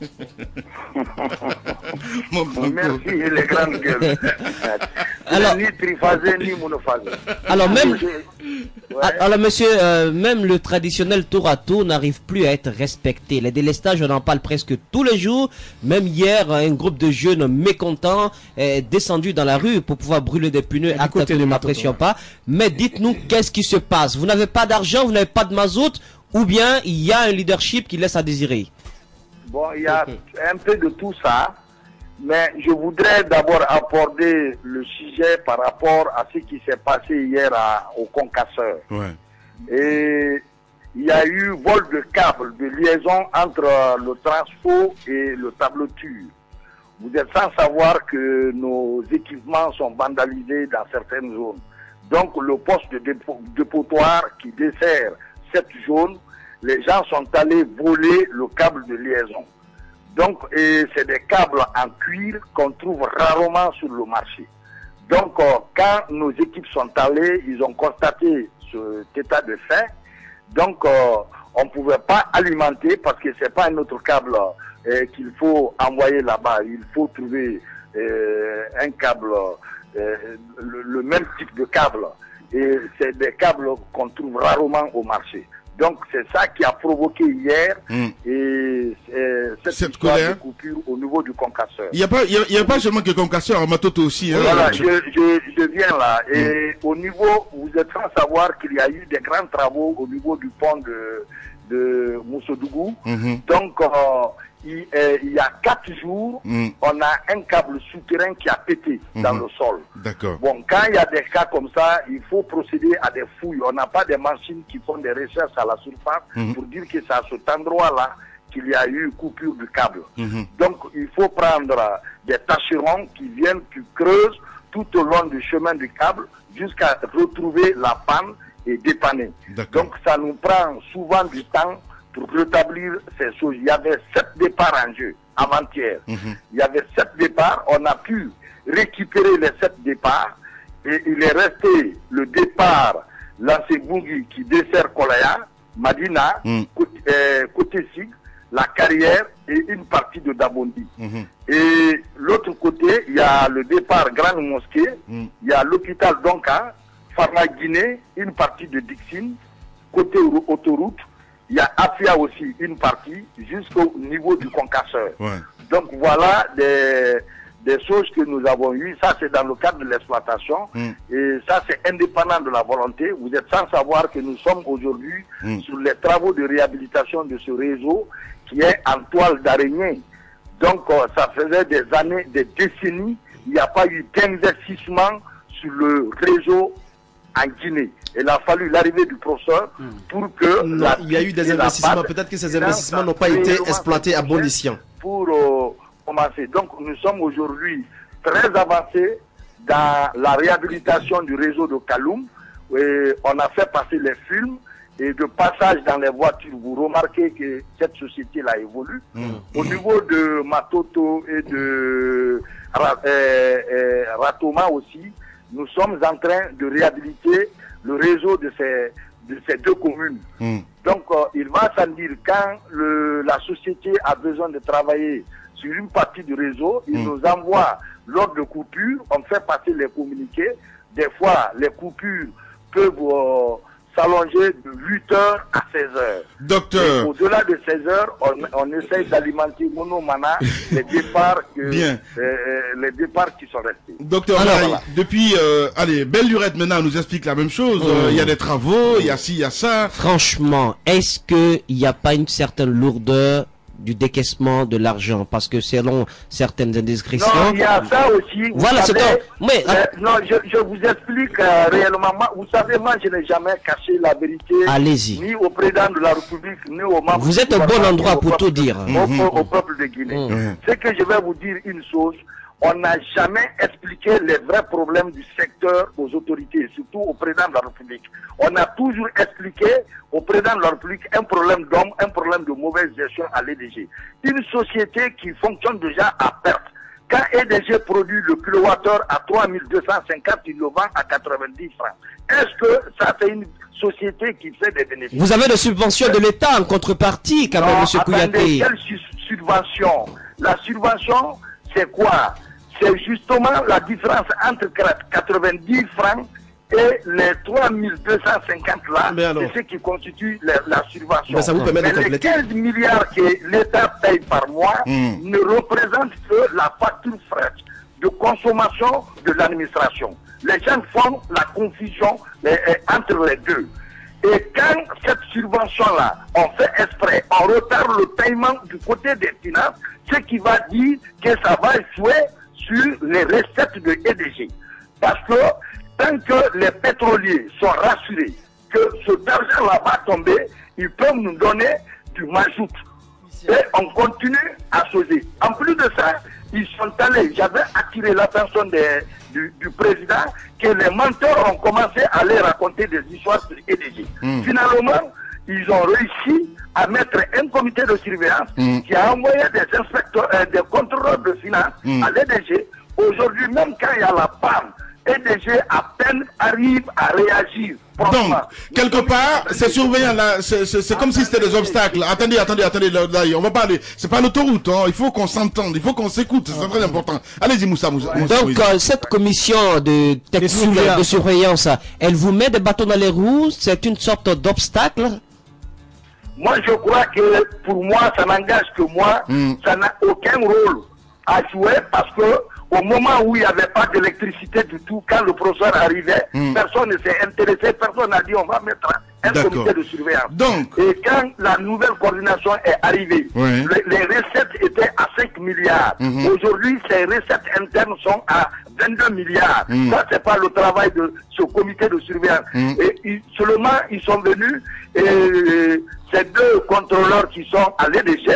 Speaker 12: Merci, les grandes gueules. Alors, ni triphasé ni monophasé.
Speaker 9: Alors alors monsieur, même le traditionnel tour à tour n'arrive plus à être respecté. Les délestages, on en parle presque tous les jours. Même hier, un groupe de jeunes mécontents est descendu dans la rue pour pouvoir brûler des pneus. Acte que nous n'apprécions pas. Mais dites-nous, qu'est-ce qui se passe? Vous n'avez pas d'argent, vous n'avez pas de mazout, ou bien il y a un leadership qui laisse à désirer?
Speaker 12: Bon, il y a un peu de tout ça, mais je voudrais d'abord aborder le sujet par rapport à ce qui s'est passé hier au Concasseur. Et il y a eu vol de câbles de liaison entre le Transfo et le Tableture. Vous êtes sans savoir que nos équipements sont vandalisés dans certaines zones. Donc le poste de dépotoir qui dessert cette zone, les gens sont allés voler le câble de liaison. Donc c'est des câbles en cuir qu'on trouve rarement sur le marché. Donc quand nos équipes sont allées, ils ont constaté cet état de fait. Donc on ne pouvait pas alimenter parce que c'est pas un autre câble qu'il faut envoyer là-bas. Il faut trouver un câble, le même type de câble. Et c'est des câbles qu'on trouve rarement au marché. Donc c'est ça qui a provoqué hier cette colère de coupure au niveau du Concasseur.
Speaker 6: Il n'y a pas seulement que Concasseur, à Matoto aussi. Hein,
Speaker 12: voilà, je viens là. Et au niveau, vous êtes sans savoir qu'il y a eu des grands travaux au niveau du pont de Moussodougou. Donc il y a 4 jours, on a un câble souterrain qui a pété dans le sol.
Speaker 6: D'accord.
Speaker 12: Bon, quand il y a des cas comme ça, il faut procéder à des fouilles. On n'a pas des machines qui font des recherches à la surface pour dire que c'est à cet endroit-là qu'il y a eu coupure du câble. Donc, il faut prendre des tâcherons qui viennent, qui creusent tout au long du chemin du câble jusqu'à retrouver la panne et dépanner. Donc, ça nous prend souvent du temps pour rétablir ces choses. Il y avait 7 départs en jeu avant-hier. Il y avait 7 départs. On a pu récupérer les 7 départs et il est resté le départ Lansé Bungi qui dessert Kolaya, Madina, côté Sig, la Carrière et une partie de Dabondi. Et l'autre côté, il y a le départ Grande Mosquée, il y a l'hôpital Donka, Pharma Guinée, une partie de Dixine, côté autoroute, il y a Afia aussi, une partie, jusqu'au niveau du concasseur. Donc voilà des choses que nous avons eues. Ça, c'est dans le cadre de l'exploitation. Et ça, c'est indépendant de la volonté. Vous êtes sans savoir que nous sommes aujourd'hui sur les travaux de réhabilitation de ce réseau qui est en toile d'araignée. Donc, ça faisait des années, des décennies, il n'y a pas eu d'investissement sur le réseau en Guinée. Il a fallu l'arrivée du professeur pour que...
Speaker 11: Non, il y a eu des investissements. Peut-être que ces investissements n'ont pas été exploités à bon escient.
Speaker 12: Pour commencer. Donc, nous sommes aujourd'hui très avancés dans la réhabilitation du réseau de Kaloum. Et on a fait passer les films et de passage dans les voitures. Vous remarquez que cette société-là évolue. Au niveau de Matoto et de Ratoma aussi, nous sommes en train de réhabiliter le réseau de ces deux communes. Donc, il va sans dire, quand la société a besoin de travailler sur une partie du réseau, il nous envoie l'ordre de coupure, on fait passer les communiqués. Des fois, les coupures peuvent s'allonger de 8h à 16h.
Speaker 6: Docteur.
Speaker 12: Au-delà de 16h, on essaye d'alimenter monomana les départs les départs qui sont restés.
Speaker 6: Docteur, voilà. Depuis, Belle Lurette maintenant nous explique la même chose. Il y a des travaux, il y a ci, il y a ça.
Speaker 9: Franchement, est-ce qu'il n'y a pas une certaine lourdeur du décaissement de l'argent, parce que selon certaines indiscrétions...
Speaker 12: Non, il y a ça aussi.
Speaker 9: Voilà, c'est tout. Mais...
Speaker 12: non, je vous explique réellement. Vous savez, moi, je n'ai jamais caché la vérité.
Speaker 9: Allez-y.
Speaker 12: Ni au président de la République, ni aux membres...
Speaker 9: Vous êtes au bon endroit pour tout dire.
Speaker 12: Au peuple de Guinée. C'est que je vais vous dire une chose. On n'a jamais expliqué les vrais problèmes du secteur aux autorités, surtout au président de la République. On a toujours expliqué au président de la République un problème d'homme, un problème de mauvaise gestion à l'EDG. Une société qui fonctionne déjà à perte. Quand EDG produit le kilowattheure à 3250, il le vend à 90 francs. Est-ce que ça fait une société qui fait des bénéfices?
Speaker 9: Vous avez des subventions de l'État en contrepartie, quand même, M. Kouyaté.
Speaker 12: Quelle subvention? La subvention, c'est quoi? C'est justement la différence entre 90 francs et les 3250 là, c'est ce qui constitue la subvention.
Speaker 11: Mais ça vous permet de
Speaker 12: compléter. Les 15 milliards que l'État paye par mois ne représentent que la facture frais de consommation de l'administration. Les gens font la confusion entre les deux. Et quand cette subvention-là, on fait exprès, on retarde le paiement du côté des finances, ce qui va dire que ça va jouer sur les recettes de EDG. Parce que tant que les pétroliers sont rassurés que cet argent-là va tomber, ils peuvent nous donner du mazout. Et on continue à sauter. En plus de ça, ils sont allés, j'avais attiré l'attention du président, que les menteurs ont commencé à aller raconter des histoires sur EDG. Finalement, ils ont réussi à mettre un comité de surveillance qui a envoyé des inspecteurs, des contrôleurs de finances à l'EDG. Aujourd'hui, même quand il y a la panne, EDG à peine arrive à réagir.
Speaker 6: Donc, quelque part, ces surveillants là, c'est comme si c'était des obstacles. Attendez, là, on va parler. C'est pas l'autoroute, hein. Il faut qu'on s'entende, il faut qu'on s'écoute, c'est très important. Allez-y, Moussa. Donc,
Speaker 9: cette commission de technique de surveillance, elle vous met des bâtons dans les roues, c'est une sorte d'obstacle?
Speaker 12: Moi, je crois que pour moi, ça n'engage que moi, ça n'a aucun rôle à jouer parce que au moment où il n'y avait pas d'électricité du tout, quand le professeur arrivait, personne ne s'est intéressé, personne n'a dit on va mettre un comité de surveillance. Et quand la nouvelle coordination est arrivée, les recettes étaient à 5 milliards. Aujourd'hui, ces recettes internes sont à 22 milliards. Ça, c'est pas le travail de ce comité de surveillance. Et seulement, ils sont venus et ces deux contrôleurs qui sont à l'EDG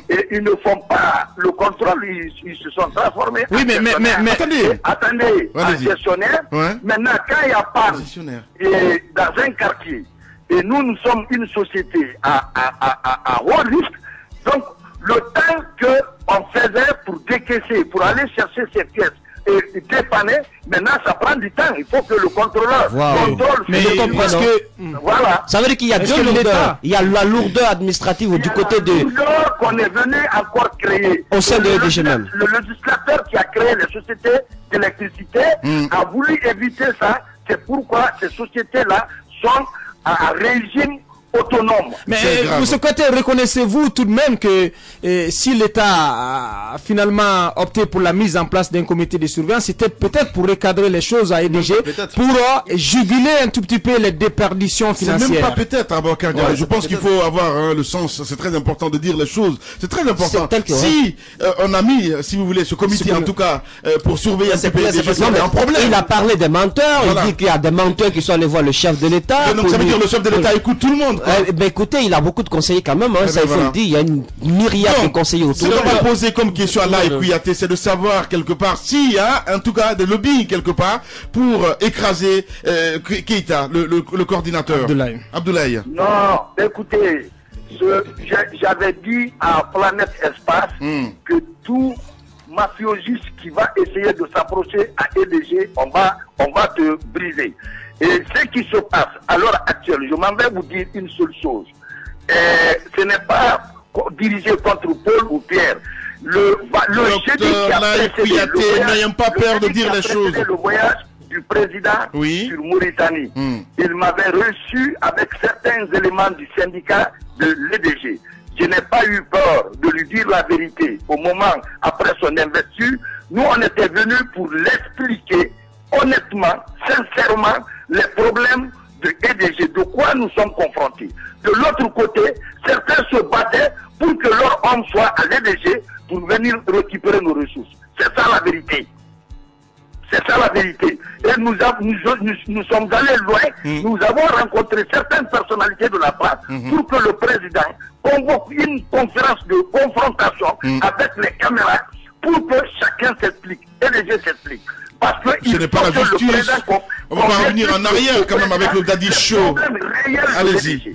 Speaker 12: et ils ne font pas le contrôle, ils se sont transformés
Speaker 6: en
Speaker 12: gestionnaires. Attendez, en gestionnaire. Maintenant, quand il y a pas dans un quartier, et nous sommes une société à haut risque, donc le temps qu'on faisait pour décaisser, pour aller chercher ces pièces dépanner. Maintenant, ça prend du temps. Il faut que le contrôleur contrôle.
Speaker 9: Mais parce que
Speaker 12: voilà.
Speaker 9: Ça veut dire qu'il y a deux lourdeurs. Il y a la lourdeur administrative du côté de.
Speaker 12: La lourdeur qu'on est venu encore créer.
Speaker 9: Au sein de l'EDG même.
Speaker 12: Le législateur qui a créé les sociétés d'électricité a voulu éviter ça. C'est pourquoi ces sociétés-là sont à régime autonome.
Speaker 7: Mais de ce côté, reconnaissez-vous tout de même que si l'État a finalement opté pour la mise en place d'un comité de surveillance, c'était peut-être pour recadrer les choses à EDG, pour juguler un tout petit peu les déperditions financières.
Speaker 6: C'est même pas peut-être, Aboubakar Diallo. Je pense qu'il faut avoir le sens. C'est très important de dire les choses. C'est très important. Si on a mis, si vous voulez, ce comité en tout cas pour surveiller un peu les choses,
Speaker 9: mais un problème. Il a parlé des menteurs. Il dit qu'il y a des menteurs qui sont allés voir le chef de l'État.
Speaker 6: Donc ça veut dire que le chef de l'État écoute tout le monde.
Speaker 9: Ben écoutez, il a beaucoup de conseillers quand même, ça il faut le dire, il y a une myriade de conseillers autour de lui.
Speaker 6: Ce qu'on va poser comme question à Laye Kouyaté, c'est de savoir quelque part s'il y a en tout cas des lobbying quelque part pour écraser Keïta, le coordinateur. Abdoulaye.
Speaker 12: Non, écoutez, j'avais dit à Planète Espace que tout mafiosiste qui va essayer de s'approcher à EDG, on va te briser. Et ce qui se passe à l'heure actuelle, je m'en vais vous dire une seule chose. Ce n'est pas dirigé contre Paul ou Pierre. Le jeudi qui a précédé
Speaker 6: n'ayons pas peur de dire les choses.
Speaker 12: Le voyage du président sur Mauritanie. Il m'avait reçu avec certains éléments du syndicat de l'EDG. Je n'ai pas eu peur de lui dire la vérité au moment après son investiture. Nous, on était venus pour l'expliquer honnêtement, sincèrement, les problèmes de EDG, de quoi nous sommes confrontés. De l'autre côté, certains se battaient pour que leur homme soit à l'EDG pour venir récupérer nos ressources. C'est ça la vérité. C'est ça la vérité. Et nous sommes allés loin. Nous avons rencontré certaines personnalités de la place pour que le président convoque une conférence de confrontation avec les caméras pour que chacun s'explique. EDG s'explique. Parce que
Speaker 6: ce n'est pas la justice. On va revenir en arrière quand même avec le Daddy Show.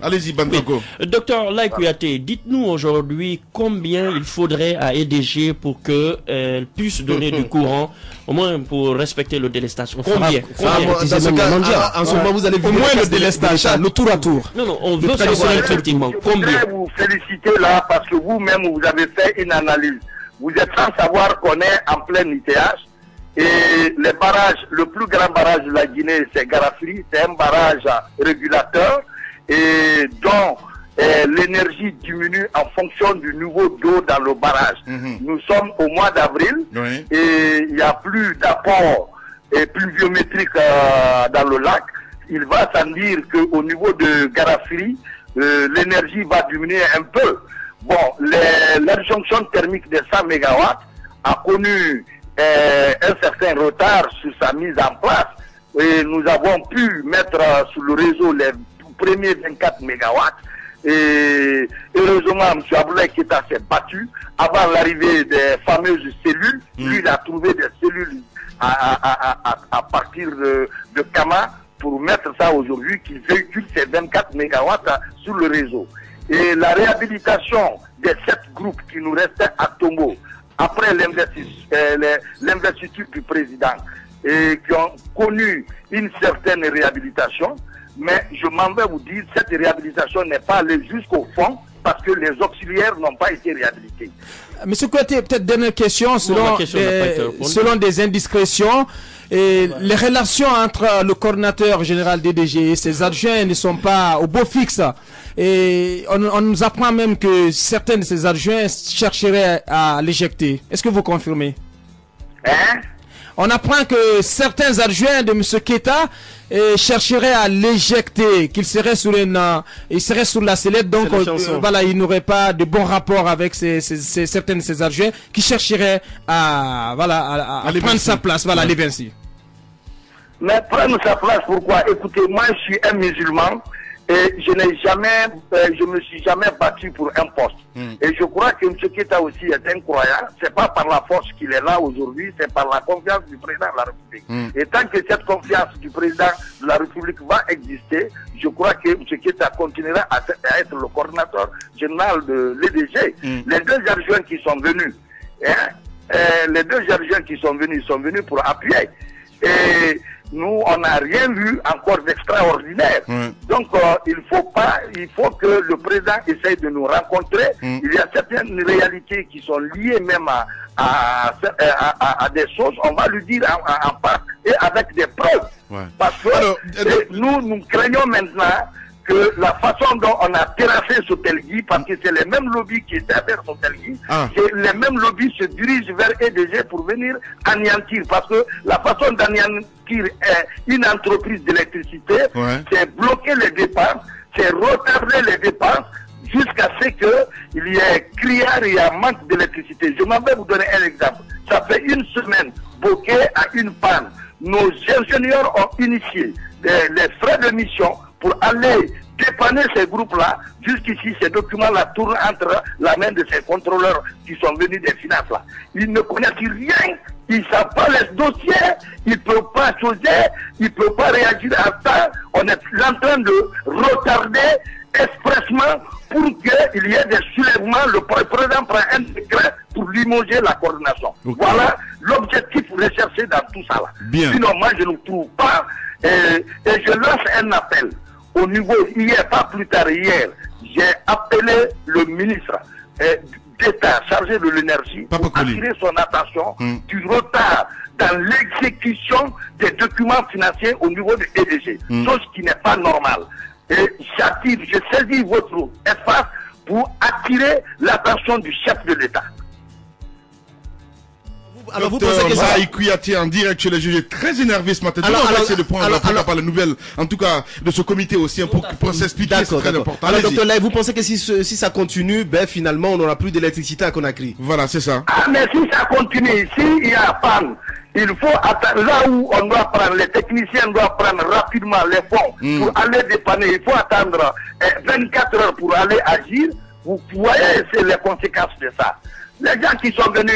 Speaker 6: Allez-y, Bantoko.
Speaker 10: Docteur Laye Kouyaté, dites-nous aujourd'hui combien il faudrait à EDG pour qu'elle puisse donner du courant, au moins pour respecter le délestation. Combien
Speaker 11: dans ce cas, en ce moment, vous allez
Speaker 7: au moins le délestation, le tour à tour.
Speaker 10: Non, on veut savoir effectivement combien.
Speaker 12: Je voudrais vous féliciter là parce que vous-même, vous avez fait une analyse. Vous êtes sans savoir qu'on est en plein ITH. Et les barrages, le plus grand barrage de la Guinée, c'est Garafri, c'est un barrage régulateur et dont l'énergie diminue en fonction du niveau d'eau dans le barrage. Nous sommes au mois d'avril et il n'y a plus d'apport pluviométrique dans le lac. Il va sans dire qu'au niveau de Garafri, l'énergie va diminuer un peu. Bon, l'injonction thermique de 100 MW a connu un certain retard sur sa mise en place et nous avons pu mettre sur le réseau les premiers 24 MW et heureusement M. Abdoulaye Keïta s'est battu avant l'arrivée des fameuses cellules. Lui il a trouvé des cellules à partir de Kama pour mettre ça aujourd'hui qui véhicule ces 24 MW sur le réseau. Et la réhabilitation des 7 groupes qui nous restaient à Tombo après l'investiture du président et qui ont connu une certaine réhabilitation, mais je m'en vais vous dire, cette réhabilitation n'est pas allée jusqu'au fond parce que les auxiliaires n'ont pas été réhabilités.
Speaker 7: Monsieur Kouyaté, peut-être dernière question, selon des indiscrétions, et les relations entre le coordinateur général d'EDG et ses adjoints ne sont pas au beau fixe. Et on nous apprend même que certains de ses adjoints chercheraient à l'éjecter. Est-ce que vous confirmez? On apprend que certains adjoints de M. Keïta chercheraient à l'éjecter, qu'il serait sur il serait sur la sellette, donc voilà, il n'aurait pas de bon rapport avec certains de ses adjoints qui chercheraient à prendre sa place, voilà, à l'évincer.
Speaker 12: Mais prendre sa place, pourquoi? Écoutez, moi je suis un musulman. Et je me suis jamais battu pour un poste. Et je crois que M. Keïta aussi est incroyable. C'est pas par la force qu'il est là aujourd'hui, c'est par la confiance du président de la République. Et tant que cette confiance du président de la République va exister, je crois que M. Keïta continuera à être le coordinateur général de l'EDG. Les deux adjoints qui sont venus, les deux Géorgiens qui sont venus pour appuyer. Et nous, on n'a rien vu encore d'extraordinaire. Donc, il faut que le président essaye de nous rencontrer. Il y a certaines réalités qui sont liées même à des choses. On va lui dire en part et avec des preuves. Parce que nous craignons maintenant que la façon dont on a terrassé Sotelgui, parce que c'est les mêmes lobbies qui étaient vers Sotelgui, que les mêmes lobbies se dirigent vers EDG pour venir anéantir. Parce que la façon d'anéantir une entreprise d'électricité, c'est bloquer les dépenses, c'est retarder les dépenses jusqu'à ce qu'il y ait criard et un manque d'électricité. Je m'en vais vous donner un exemple. Ça fait une semaine, Bokeh a une panne. Nos ingénieurs ont initié les frais de mission pour aller dépanner ces groupes-là. Jusqu'ici, ces documents-là tournent entre la main de ces contrôleurs qui sont venus des finances là. Ils ne connaissent rien, ils ne savent pas les dossiers, ils ne peuvent pas choisir, ils ne peuvent pas réagir à temps. On est en train de retarder expressement pour qu'il y ait des soulèvements. Le président prend un décret pour limoger la coordination. Voilà l'objectif recherché dans tout ça là. Sinon, moi, je ne trouve pas. Et je lance un appel au niveau, hier, pas plus tard, hier, j'ai appelé le ministre d'État chargé de l'énergie pour attirer son attention du retard dans l'exécution des documents financiers au niveau de EDG, chose qui n'est pas normale. Et je saisis votre espace pour attirer l'attention du chef de l'État.
Speaker 6: Alors vous pensez que ça... Kouyaté en direct chez les juges, très énervé ce matin. Alors, on va essayer de prendre par les nouvelles, en tout cas de ce comité aussi, pour s'expliquer, c'est très important.
Speaker 11: Alors docteur Lai, vous pensez que si ça continue, ben finalement on n'aura plus d'électricité à Conakry?
Speaker 6: Voilà, c'est ça.
Speaker 12: Ah mais si ça continue, s'il y a panne, il faut attendre là où on doit prendre, les techniciens doivent prendre rapidement les fonds pour aller dépanner. Il faut attendre 24 heures pour aller agir. Vous voyez, c'est les conséquences de ça. Les gens qui sont venus,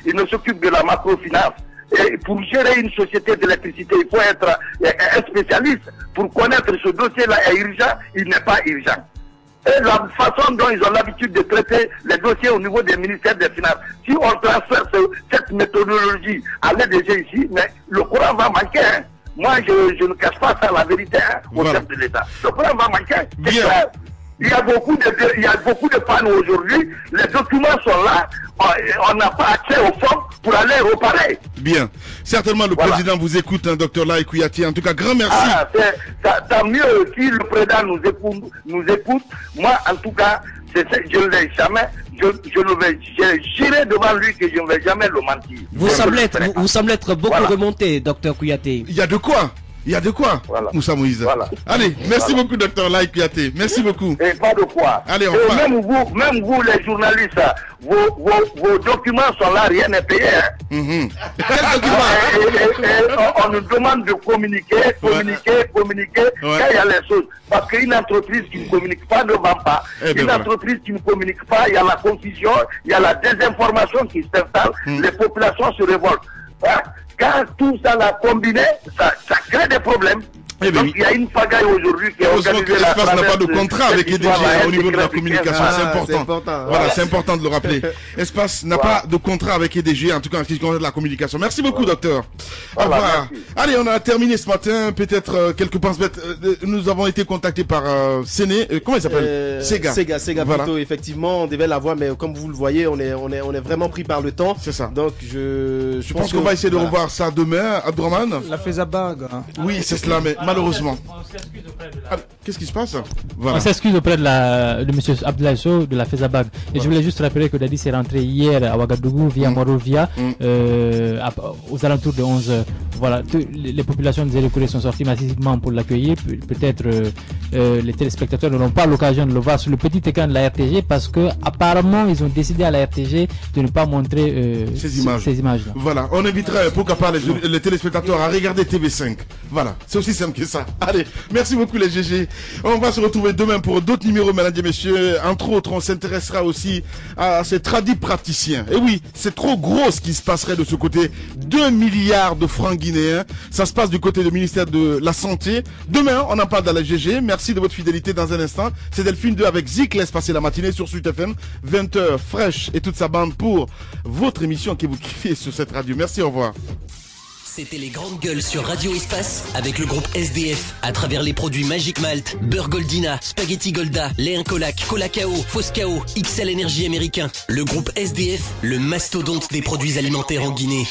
Speaker 12: ils ne s'occupent de la macrofinance. Et pour gérer une société d'électricité, il faut être un spécialiste. Pour connaître ce dossier-là est urgent, il n'est pas urgent. Et la façon dont ils ont l'habitude de traiter les dossiers au niveau des ministères des Finances, si on transfère cette méthodologie à l'EDG ici, mais le courant va manquer. Hein. Moi, je ne cache pas ça, la vérité, au chef de l'État. Le courant va manquer. C'est clair. Il y a beaucoup de pannes aujourd'hui. Les documents sont là. On n'a pas accès au fonds pour aller reparer.
Speaker 6: Bien. Certainement, le président vous écoute, hein, Dr Lai Kouyaté. En tout cas, grand merci.
Speaker 12: Tant mieux si le président nous écoute. Moi, en tout cas, je ne l'ai jamais. J'irai devant lui que je ne vais jamais le mentir.
Speaker 9: Vous semblez être beaucoup remonté, Dr Kouyaté.
Speaker 6: Il y a de quoi. Il y a de quoi, Moussa Moïse. Allez, merci beaucoup, Dr Lai Kouyaté. Merci beaucoup.
Speaker 12: Et pas de quoi.
Speaker 6: Allez, on
Speaker 12: va. Même vous, les journalistes, vos documents sont là, rien n'est payé. Hein.
Speaker 6: Quel document?
Speaker 12: On nous demande de communiquer. Quand il y a les choses. Parce qu'une entreprise qui ne communique pas ne vend pas. Une entreprise qui ne communique pas, il y a la confusion, il y a la désinformation qui s'installe. Les populations se révoltent. Quand tout ça l'a combiné, ça crée des problèmes. Donc il y a une pagaille aujourd'hui qui est organisée.
Speaker 6: Heureusement que l'espace n'a pas de contrat avec EDG au niveau de la communication. C'est important. Voilà, c'est important de le rappeler. Espace n'a pas de contrat avec EDG, en tout cas en ce qui concerne la communication. Merci beaucoup, docteur. Au revoir. Allez, on a terminé ce matin. Peut-être quelques penses bêtes. Nous avons été contactés par Séné. Comment il s'appelle?
Speaker 11: Sega voilà. Plutôt, effectivement, on devait l'avoir, mais comme vous le voyez, on est vraiment pris par le temps.
Speaker 6: C'est ça.
Speaker 11: Donc
Speaker 6: je pense qu'on va essayer de revoir ça demain. Abdourahmane.
Speaker 7: La FESABAG.
Speaker 6: Oui, c'est cela, mais malheureusement. Qu'est-ce qui se passe?
Speaker 8: On s'excuse auprès de M. Abdoulaye Sow de la FESABAG. Et je voulais juste rappeler que Dadi s'est rentré hier à Ouagadougou via Morovia aux alentours de 11h. Voilà, les populations de Zérékouré sont sorties massivement pour l'accueillir. Peut-être les téléspectateurs n'auront pas l'occasion de le voir sur le petit écran de la RTG parce que apparemment ils ont décidé à la RTG de ne pas montrer ces images-là.
Speaker 6: Voilà, on inviterait pourquoi pas les téléspectateurs à regarder TV5. Voilà, c'est aussi simple que ça. Allez, merci beaucoup les GG. On va se retrouver demain pour d'autres numéros, mesdames et messieurs. Entre autres, on s'intéressera aussi à ces tradis praticiens. Et oui, c'est trop gros ce qui se passerait de ce côté. 2 milliards de francs guinéens. Ça se passe du côté du ministère de la Santé. Demain, on en parle dans la GG. Merci de votre fidélité. Dans un instant, c'est Delphine 2 avec Zik. Laisse passer la matinée sur Sud FM. 20h, Fresh et toute sa bande pour votre émission que vous kiffez sur cette radio. Merci, au revoir.
Speaker 1: C'était les grandes gueules sur Radio Espace avec le groupe SDF à travers les produits Magic Malt, Beurre Goldina, Spaghetti Golda, lait Incolac, Cola Kao, Foscao, XL Énergie américain. Le groupe SDF, le mastodonte des produits alimentaires en Guinée.